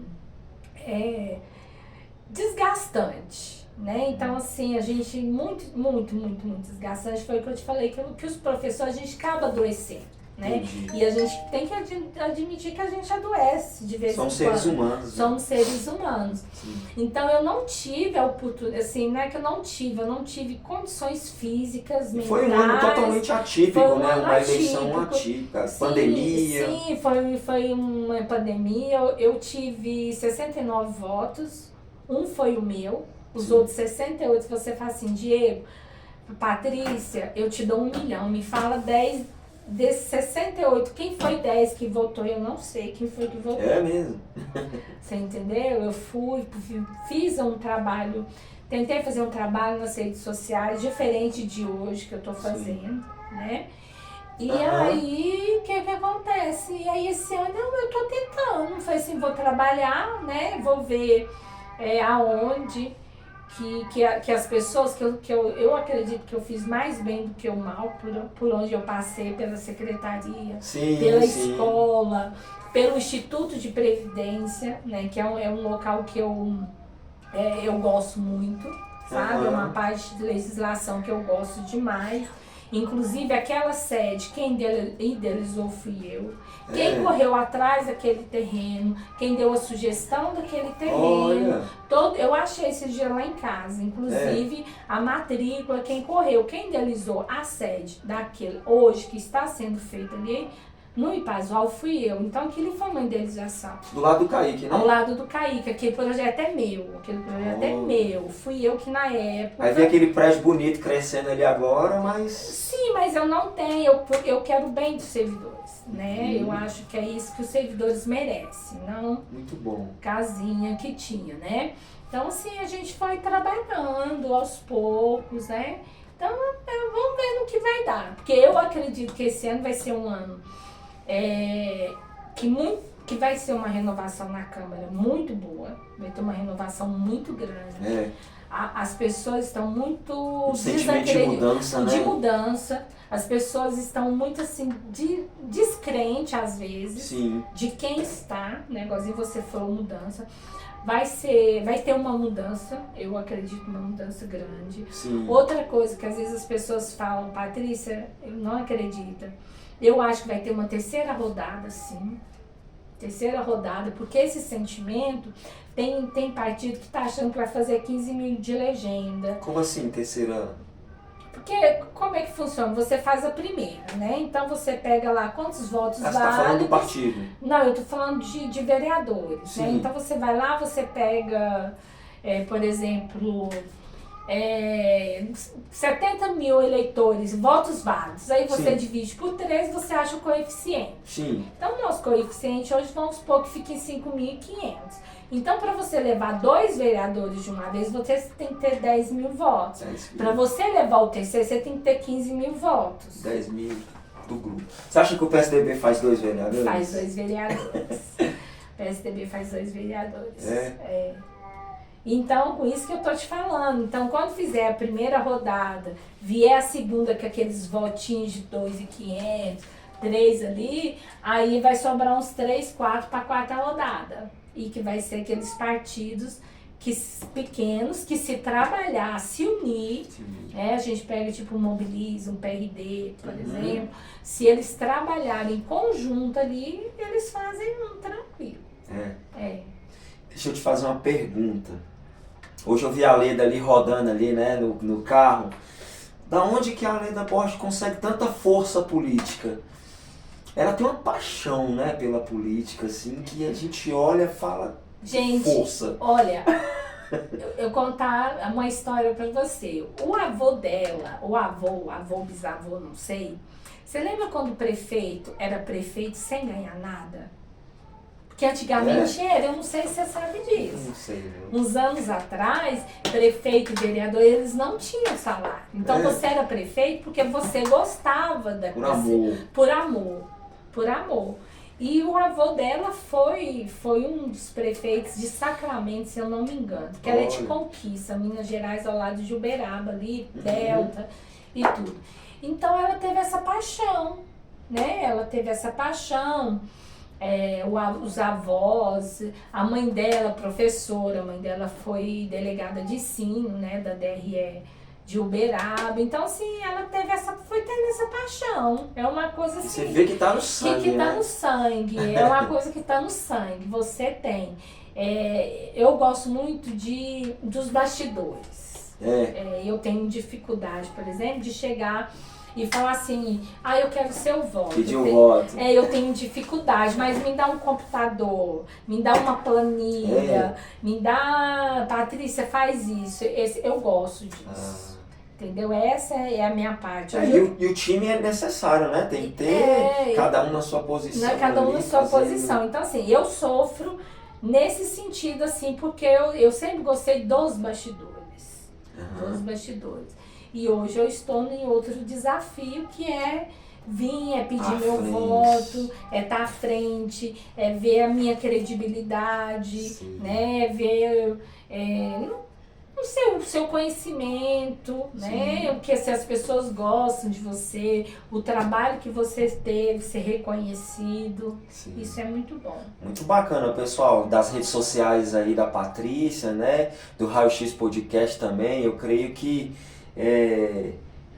desgastante, né? Então, assim, a gente, muito desgastante, foi o que eu te falei, que os professores, a gente acaba adoecendo, né? Entendi. E a gente tem que admitir que a gente adoece de vez em quando. Somos seres humanos. Somos seres humanos. Sim. Então eu não tive a oportunidade, assim, não é que eu não tive condições físicas, mentais. Foi um ano totalmente atípico, foi um né? ano Uma eleição atípico. atípica, Sim, pandemia. Sim, foi uma pandemia. Eu tive 69 votos, um foi o meu, os Sim. outros 68, você fala assim, Diego, Patrícia, eu te dou 1 milhão, me fala 10 desses 68, quem foi 10 que votou? Eu não sei quem foi que votou. É mesmo. Você entendeu? Eu fiz um trabalho, tentei fazer um trabalho nas redes sociais, diferente de hoje que eu tô fazendo, né? E aí, o que acontece? E aí, esse ano eu tô tentando, falei assim, vou trabalhar, né? Vou ver aonde que as pessoas, eu acredito que eu fiz mais bem do que o mal, por onde eu passei, pela secretaria, pela escola, pelo Instituto de Previdência, né, que é um local que eu gosto muito, sabe? É uma parte de legislação que eu gosto demais. Inclusive, aquela sede, quem idealizou fui eu. Quem correu atrás daquele terreno, quem deu a sugestão daquele terreno. Eu achei esse dia lá em casa. Inclusive, a matrícula, quem correu, quem idealizou a sede daquele, hoje, que está sendo feita ali, no Ipazual, fui eu. Então, aquilo foi uma idealização. Do lado do Kaique, né? Ao lado do Kaique. Aquele projeto é meu. Aquele projeto é meu. Fui eu que, na época... Aí vem aquele prédio bonito crescendo ali agora, mas... Sim, mas eu não tenho. Eu quero o bem dos servidores, né? Eu acho que é isso que os servidores merecem. Não muito bom. Casinha que tinha, né? Então, assim, a gente foi trabalhando aos poucos, né? Então, vamos ver no que vai dar. Porque eu acredito que esse ano vai ser um ano... que vai ser uma renovação na Câmara muito boa, vai ter uma renovação muito grande. As pessoas estão muito desacreditadas, de mudança. As pessoas estão muito assim descrentes às vezes. Sim. De quem está, né? Igualzinho você falou, mudança. Vai ter uma mudança, eu acredito numa mudança grande. Sim. Outra coisa que às vezes as pessoas falam, Patrícia, eu não acredito. Eu acho que vai ter uma terceira rodada, sim. Terceira rodada, porque esse sentimento tem partido que está achando que vai fazer 15 mil de legenda. Como assim, terceira? Porque como é que funciona? Você faz a primeira, né? Então você pega lá quantos votos válidos. Você está falando do partido? Não, eu estou falando de vereadores, né? Então você vai lá, você pega, por exemplo... 70 mil eleitores, votos válidos. Aí você divide por 3, você acha o coeficiente. Sim. Então, o nosso coeficiente hoje, vamos supor que fique em 5.500. Então, para você levar 2 vereadores de uma vez, você tem que ter 10 mil votos. Para você levar o terceiro, você tem que ter 15 mil votos. 10 mil do grupo. Você acha que o PSDB faz 2 vereadores? Faz 2 vereadores. O PSDB faz 2 vereadores. Então, com isso que eu tô te falando. Então, quando fizer a primeira rodada, vier a segunda com aqueles votinhos de 2.500, 3 ali, aí vai sobrar uns 3, 4 para a quarta rodada. E que vai ser aqueles partidos pequenos que, se trabalhar, se unir, a gente pega tipo um Mobiliza, um PRD, por exemplo, se eles trabalharem em conjunto ali, eles fazem um tranquilo. Deixa eu te fazer uma pergunta. Hoje eu vi a Leda ali rodando ali, né, no carro. Da onde que a Leda Borges consegue tanta força política? Ela tem uma paixão, né, pela política, assim, que a gente olha e fala, gente, força. Olha, eu contar uma história pra você. O avô dela, bisavô, não sei. Você lembra quando o prefeito era prefeito sem ganhar nada? Porque Porque antigamente era, eu não sei se você sabe disso. Não sei, não. Uns anos atrás, prefeito e vereador, eles não tinham salário. Então você era prefeito porque você gostava da Por amor. Por amor. Por amor. E o avô dela foi um dos prefeitos de Sacramento, se eu não me engano. Que ela é de Conquista, Minas Gerais, ao lado de Uberaba ali, Delta e tudo. Então ela teve essa paixão, né? Ela teve essa paixão. Os avós, a mãe dela, professora, a mãe dela foi delegada de ensino, né, da DRE de Uberaba. Então, assim, ela foi tendo essa paixão. É uma coisa assim. Você vê que tá no sangue. Que tá no sangue. É uma coisa que tá no sangue. Você tem. Eu gosto muito dos bastidores. Eu tenho dificuldade, por exemplo, de chegar e falar assim, eu quero seu voto. Pedir o voto. Eu tenho dificuldade, mas me dá um computador, me dá uma planilha, me dá... Patrícia, faz isso. Eu gosto disso. Entendeu? Essa é a minha parte. E o time é necessário, né? Tem que ter cada um na sua posição. Cada um na sua posição. Então, assim, eu sofro nesse sentido, assim, porque eu sempre gostei dos bastidores. Dos bastidores. E hoje eu estou em outro desafio que é vir, pedir meu voto, estar à frente, ver a minha credibilidade, né? Ver o seu conhecimento, né? O que se as pessoas gostam de você, o trabalho que você teve, ser reconhecido. Sim. Isso é muito bom. Muito bacana, pessoal, das redes sociais aí da Patrícia, né? Do Raio X Podcast também. Eu creio que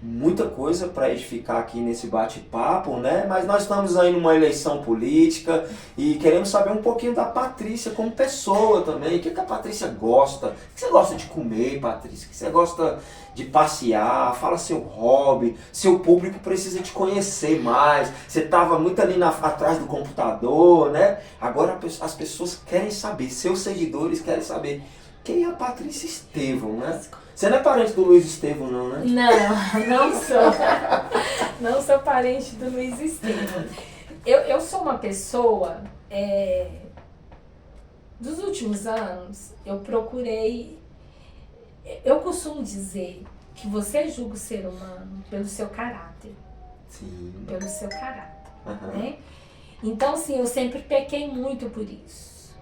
muita coisa para edificar aqui nesse bate-papo, né? Mas nós estamos aí numa eleição política e queremos saber um pouquinho da Patrícia como pessoa também. O que a Patrícia gosta? O que você gosta de comer, Patrícia? O que você gosta de passear? Fala seu hobby. Seu público precisa te conhecer mais. Você estava muito ali atrás do computador, né? Agora as pessoas querem saber, seus seguidores querem saber quem é a Patrícia Estevão, né? Você não é parente do Luiz Estevão, não, né? Não sou. Não sou parente do Luiz Estevão. Eu sou uma pessoa, dos últimos anos, eu procurei... Eu costumo dizer que você julga o ser humano pelo seu caráter. Sim. Pelo seu caráter, né? Então, assim, eu sempre pequei muito por isso.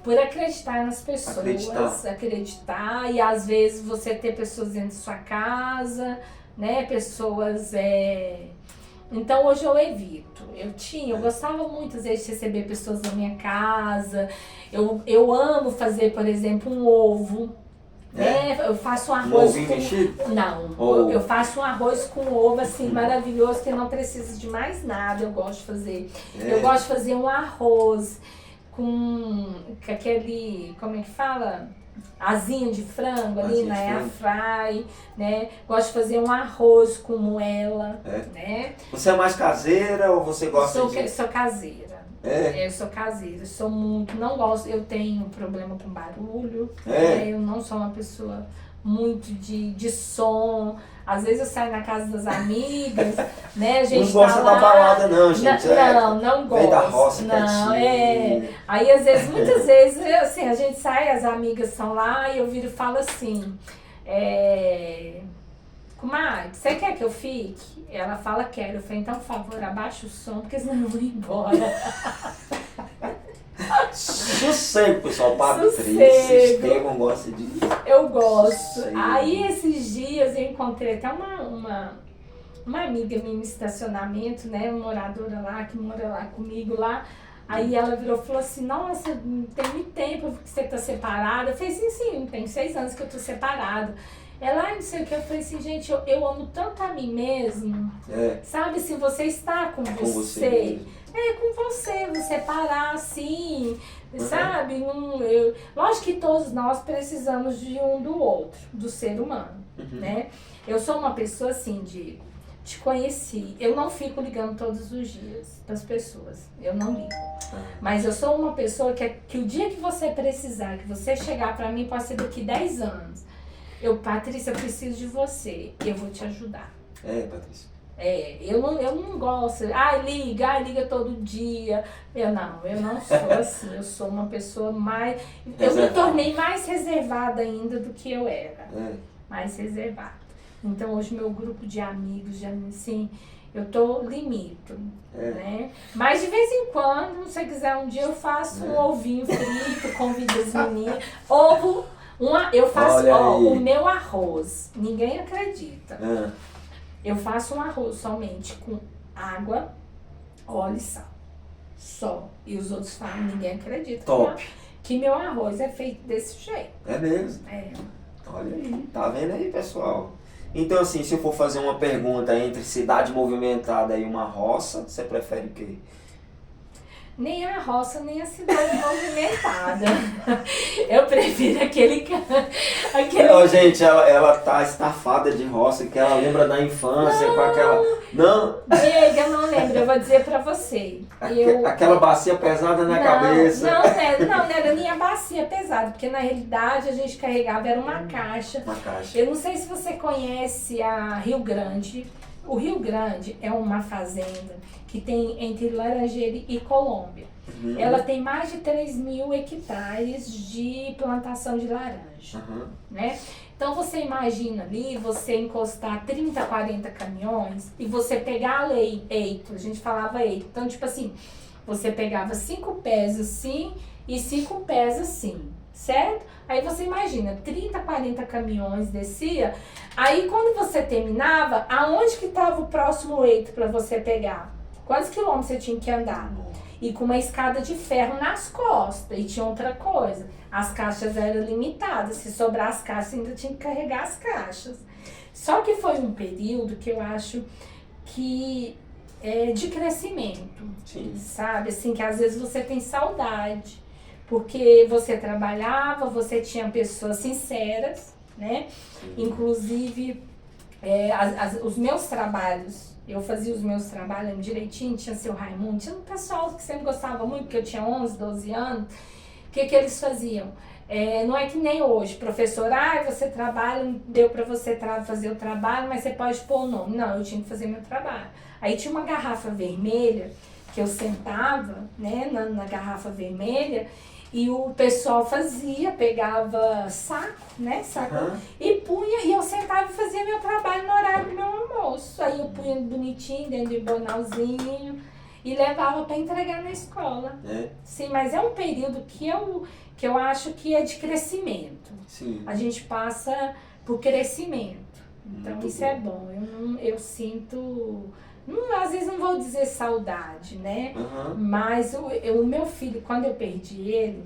Por acreditar nas pessoas, acreditar, e às vezes você ter pessoas dentro de sua casa, né, pessoas, então hoje eu evito, eu gostava muito às vezes de receber pessoas na minha casa, eu amo fazer, por exemplo, um ovo, né, eu faço um arroz com... Não, eu faço um arroz com ovo assim, maravilhoso, que não precisa de mais nada, eu gosto de fazer, eu gosto de fazer um arroz com aquele, como é que fala? Asinha de frango ali na airfry, né? Gosto de fazer um arroz com moela, né? Você é mais caseira ou você gosta de... Sou caseira. Eu sou caseira, não gosto, eu tenho problema com barulho, eu não sou uma pessoa muito de som. Às vezes eu saio na casa das amigas, né? A gente não gosta da balada, não, gente. Não gosto. Vem da roça, não, Aí, às vezes, muitas vezes, assim, a gente sai, as amigas são lá e eu viro e falo assim: comadre, você quer que eu fique? Ela fala, quero. Eu falei, então, por favor, abaixa o som, porque senão eu vou embora. Sossego, pessoal. Patrícia Estevão gosta disso. Eu gosto. Aí esses dias eu encontrei até uma amiga minha no estacionamento, né? Uma moradora lá, que mora lá comigo lá. Aí ela virou e falou assim, nossa, tem muito tempo que você tá separada. Eu falei, sim, tem 6 anos que eu tô separada. Ela, não sei o que, eu falei assim, gente, eu amo tanto a mim mesmo. Sabe, se você está com você com você parar assim, sabe? Lógico que todos nós precisamos de um do outro, do ser humano, né? Eu sou uma pessoa assim, te conheci, eu não fico ligando todos os dias para as pessoas, eu não ligo. Mas eu sou uma pessoa que o dia que você precisar, que você chegar para mim, pode ser daqui 10 anos, Patrícia, eu preciso de você, eu vou te ajudar. Patrícia. Eu não gosto. Liga todo dia. Eu não sou assim. Eu sou uma pessoa mais. Eu me tornei mais reservada ainda do que eu era. Mais reservada. Então hoje meu grupo de amigos, já assim, eu limito, né? Mas de vez em quando, se você quiser um dia, eu faço um ovinho frito, convido as meninas. Eu faço, o meu arroz. Ninguém acredita. Eu faço um arroz somente com água, óleo e sal. Só. E os outros falam, ninguém acredita. Top. Que meu arroz é feito desse jeito. É mesmo? Olha aí, tá vendo aí, pessoal? Então, assim, se eu for fazer uma pergunta entre cidade movimentada e uma roça, você prefere o quê? Nem a roça, nem a cidade movimentada. Eu prefiro aquele... Gente, ela tá estafada de roça, que ela lembra da infância, com aquela... Não? Diego, eu não lembro, eu vou dizer pra você. Aquela bacia pesada na cabeça. Não era nem a bacia pesada, porque na realidade a gente carregava, era uma caixa. Uma caixa. Eu não sei se você conhece a Rio Grande. O Rio Grande é uma fazenda que tem entre Laranjeira e Colômbia. Ela tem mais de 3.000 hectares de plantação de laranja, né? Então você imagina ali, você encostar 30, 40 caminhões e você pegar eito, a gente falava eito. Então, tipo assim, você pegava 5 pés assim e 5 pés assim, certo? Aí você imagina, 30, 40 caminhões descia, aí quando você terminava, aonde que estava o próximo eito para você pegar? Quantos quilômetros você tinha que andar? E com uma escada de ferro nas costas. E tinha outra coisa, as caixas eram limitadas, se sobrar as caixas, ainda tinha que carregar as caixas. Só que foi um período que eu acho que é de crescimento, sabe? Assim, que às vezes você tem saudade, porque você trabalhava, você tinha pessoas sinceras, né? Inclusive, os meus trabalhos, eu fazia os meus trabalhos direitinho, tinha seu Raimundo, tinha um pessoal que sempre gostava muito, porque eu tinha 11, 12 anos. O que eles faziam? Não é que nem hoje, professor, você trabalha, deu para você fazer o trabalho, mas você pode pôr o nome. Não, eu tinha que fazer meu trabalho. Aí tinha uma garrafa vermelha, que eu sentava, né, na garrafa vermelha, e o pessoal pegava saco, né, e punha, e eu sentava e fazia meu trabalho no horário do meu almoço. Aí eu punha bonitinho, dentro de bornalzinho, e levava para entregar na escola. Sim, mas é um período que eu acho que é de crescimento. Sim. A gente passa por crescimento. Então Muito isso bom. é bom. Eu sinto... às vezes não vou dizer saudade, né? Mas o meu filho, quando eu perdi ele,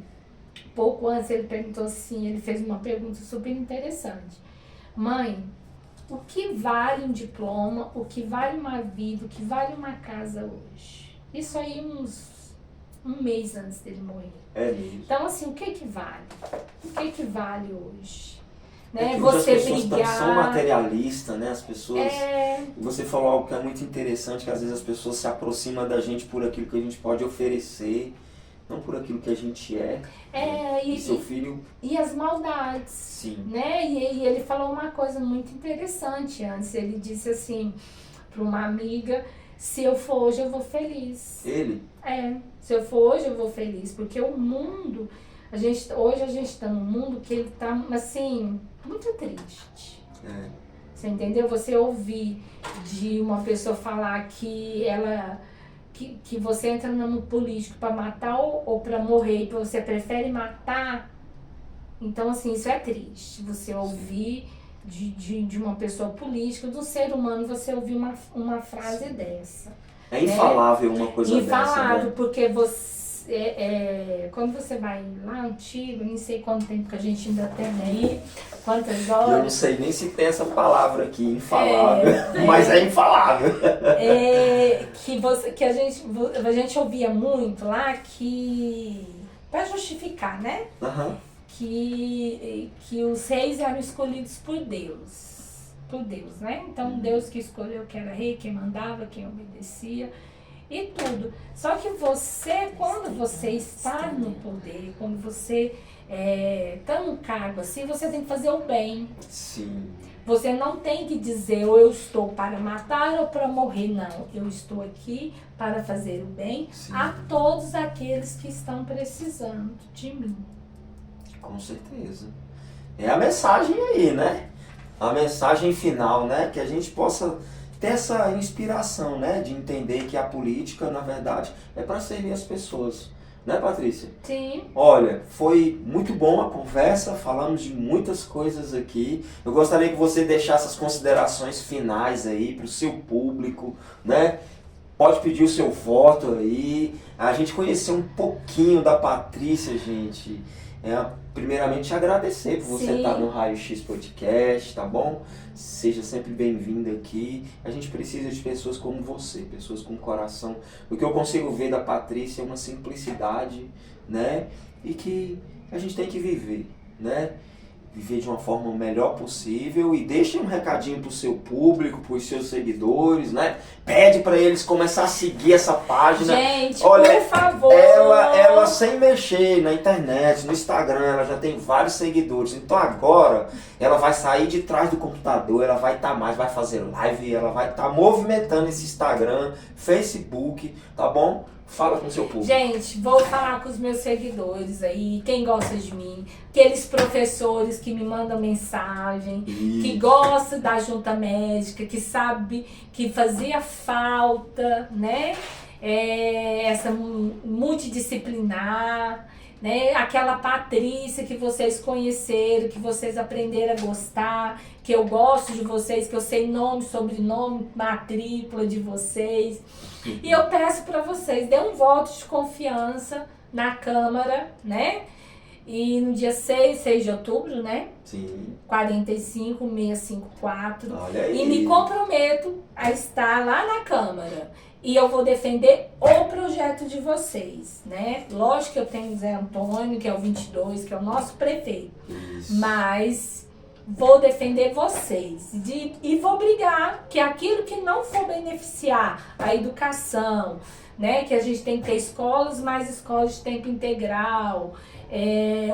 pouco antes ele perguntou assim, ele fez uma pergunta super interessante. Mãe, o que vale um diploma, o que vale uma vida, o que vale uma casa hoje? Isso aí um mês antes dele morrer. Então assim, o que vale? O que vale hoje? Né? Você você brigar. São materialistas, né? As pessoas. Você falou algo que é muito interessante, que às vezes as pessoas se aproximam da gente por aquilo que a gente pode oferecer, não por aquilo que a gente é. E seu filho. E as maldades. Sim. Né? E ele falou uma coisa muito interessante antes. Ele disse assim para uma amiga: se eu for hoje, eu vou feliz. Ele? Se eu for hoje, eu vou feliz. Porque o mundo. Hoje a gente está num mundo que ele está, assim, muito triste. Você entendeu? Você ouvir de uma pessoa falar que que você entra no político para matar ou para morrer, e você prefere matar. Então, assim, isso é triste. Você ouvir de uma pessoa política, do ser humano, você ouvir uma frase dessa. É infalável uma coisa dessa, infalável, né? porque você... quando você vai lá antigo, nem sei quanto tempo que a gente ainda tem aí, quantas horas. Eu não sei nem se tem essa palavra aqui, infalável, mas é infalável. Que a gente ouvia muito lá que, para justificar, né? Que os reis eram escolhidos por Deus, né? Então Deus que escolheu quem era rei, quem mandava, quem obedecia. E tudo. Só que quando você está no poder, quando você está num cargo assim, você tem que fazer o bem. Sim. Você não tem que dizer ou eu estou para matar ou para morrer, não. Eu estou aqui para fazer o bem a todos aqueles que estão precisando de mim. Com certeza. É a mensagem aí, né? A mensagem final, né? Que a gente possa ter essa inspiração, né? De entender que a política, na verdade, é para servir as pessoas. Né, Patrícia? Sim. Olha, foi muito bom a conversa, falamos de muitas coisas aqui. Eu gostaria que você deixasse as considerações finais aí para o seu público, né? Pode pedir o seu voto aí. A gente conhecer um pouquinho da Patrícia, gente. Primeiramente, agradecer por você estar no Raio X Podcast, tá bom? Seja sempre bem-vinda aqui. A gente precisa de pessoas como você, pessoas com coração. O que eu consigo ver da Patrícia é uma simplicidade, né? E que a gente tem que viver, né? Viver de uma forma o melhor possível e deixe um recadinho pro seu público, pros seus seguidores, né? Pede para eles começar a seguir essa página. Gente, olha, por favor. Ela sem mexer na internet, no Instagram, ela já tem vários seguidores. Então agora ela vai sair de trás do computador, ela vai estar mais, vai fazer live, ela vai estar movimentando esse Instagram, Facebook, tá bom? Fala com o seu público. Gente, vou falar com os meus seguidores aí, quem gosta de mim, aqueles professores que me mandam mensagem, que gostam da junta médica, que sabe que fazia falta, né? Essa multidisciplinar, né? Aquela Patrícia que vocês conheceram, que vocês aprenderam a gostar, que eu gosto de vocês, que eu sei nome, sobrenome, matrícula de vocês. E eu peço para vocês, dê um voto de confiança na Câmara, né? E no dia 6 de outubro, né? Sim. 45654. Olha aí. E me comprometo a estar lá na Câmara. E eu vou defender o projeto de vocês, né? Lógico que eu tenho o Zé Antônio, que é o 22, que é o nosso prefeito. Isso. Mas vou defender vocês e vou brigar que aquilo que não for beneficiar a educação, né? Que a gente tem que ter escolas, mais escolas de tempo integral,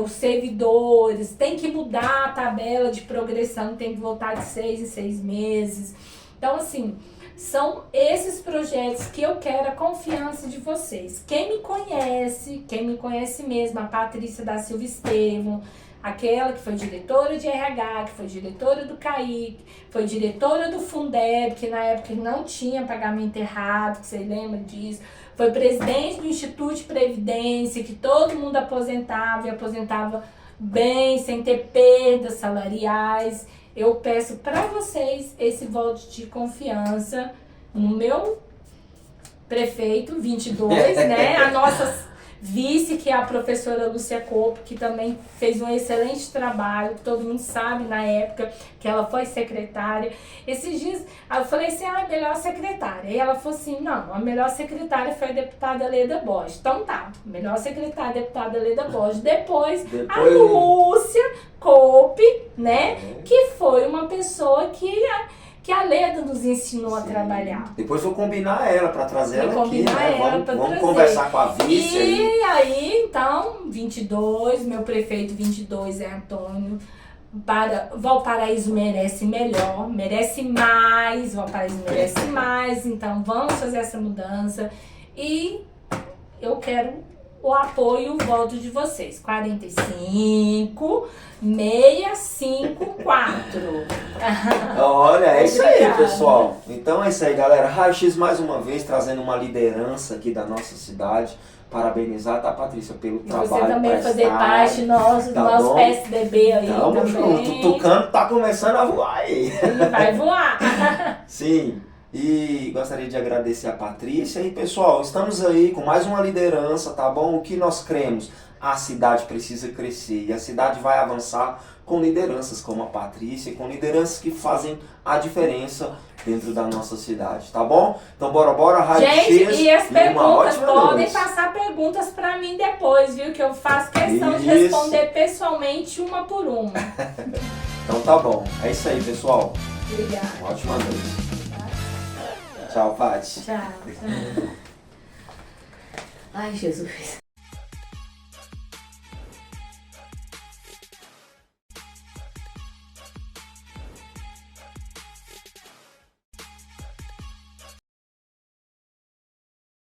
os servidores, tem que mudar a tabela de progressão, tem que voltar de 6 em 6 meses. Então, assim, são esses projetos que eu quero a confiança de vocês. Quem me conhece mesmo, a Patrícia da Silva Estevam, aquela que foi diretora de RH, que foi diretora do CAIC, foi diretora do Fundeb, que na época não tinha pagamento errado, que você lembra disso, foi presidente do Instituto de Previdência, que todo mundo aposentava e aposentava bem, sem ter perdas salariais. Eu peço para vocês esse voto de confiança no meu prefeito 22, né? A nossa vice, que é a professora Lúcia Copo, que também fez um excelente trabalho, que todo mundo sabe na época que ela foi secretária. Esses dias eu falei assim, a melhor secretária. E ela falou assim, não, a melhor secretária foi a deputada Leda Borges. Então tá, melhor secretária, a deputada Leda Borges. Depois a Lúcia Cope, né, que foi uma pessoa que a Leda nos ensinou a trabalhar. Depois vou combinar ela para trazer ela aqui, né? Vamos trazer. Conversar com a vice aí. E aí, então, 22, meu prefeito 22 é Antônio. Valparaíso merece melhor, merece mais, Valparaíso merece mais. Então, vamos fazer essa mudança. E eu quero o apoio e o voto de vocês. 45654. Olha, é isso aí, pessoal. Então é isso aí, galera. Raio X mais uma vez trazendo uma liderança aqui da nossa cidade. Parabenizar, tá, Patrícia, pelo trabalho. Você também fazer parte do nosso PSDB aí. Tamo junto. O Tucano tá começando a voar aí. Ele vai voar. Sim. E gostaria de agradecer a Patrícia. E pessoal, estamos aí com mais uma liderança, tá bom? O que nós cremos? A cidade precisa crescer e a cidade vai avançar com lideranças como a Patrícia, com lideranças que fazem a diferença dentro da nossa cidade, tá bom? Então bora, Rádio X. E as perguntas, podem passar perguntas pra mim depois, viu? Que eu faço questão de responder pessoalmente uma por uma. Então tá bom. É isso aí, pessoal. Obrigada. Uma ótima noite. Tchau, Paty. Tchau. Ai, Jesus.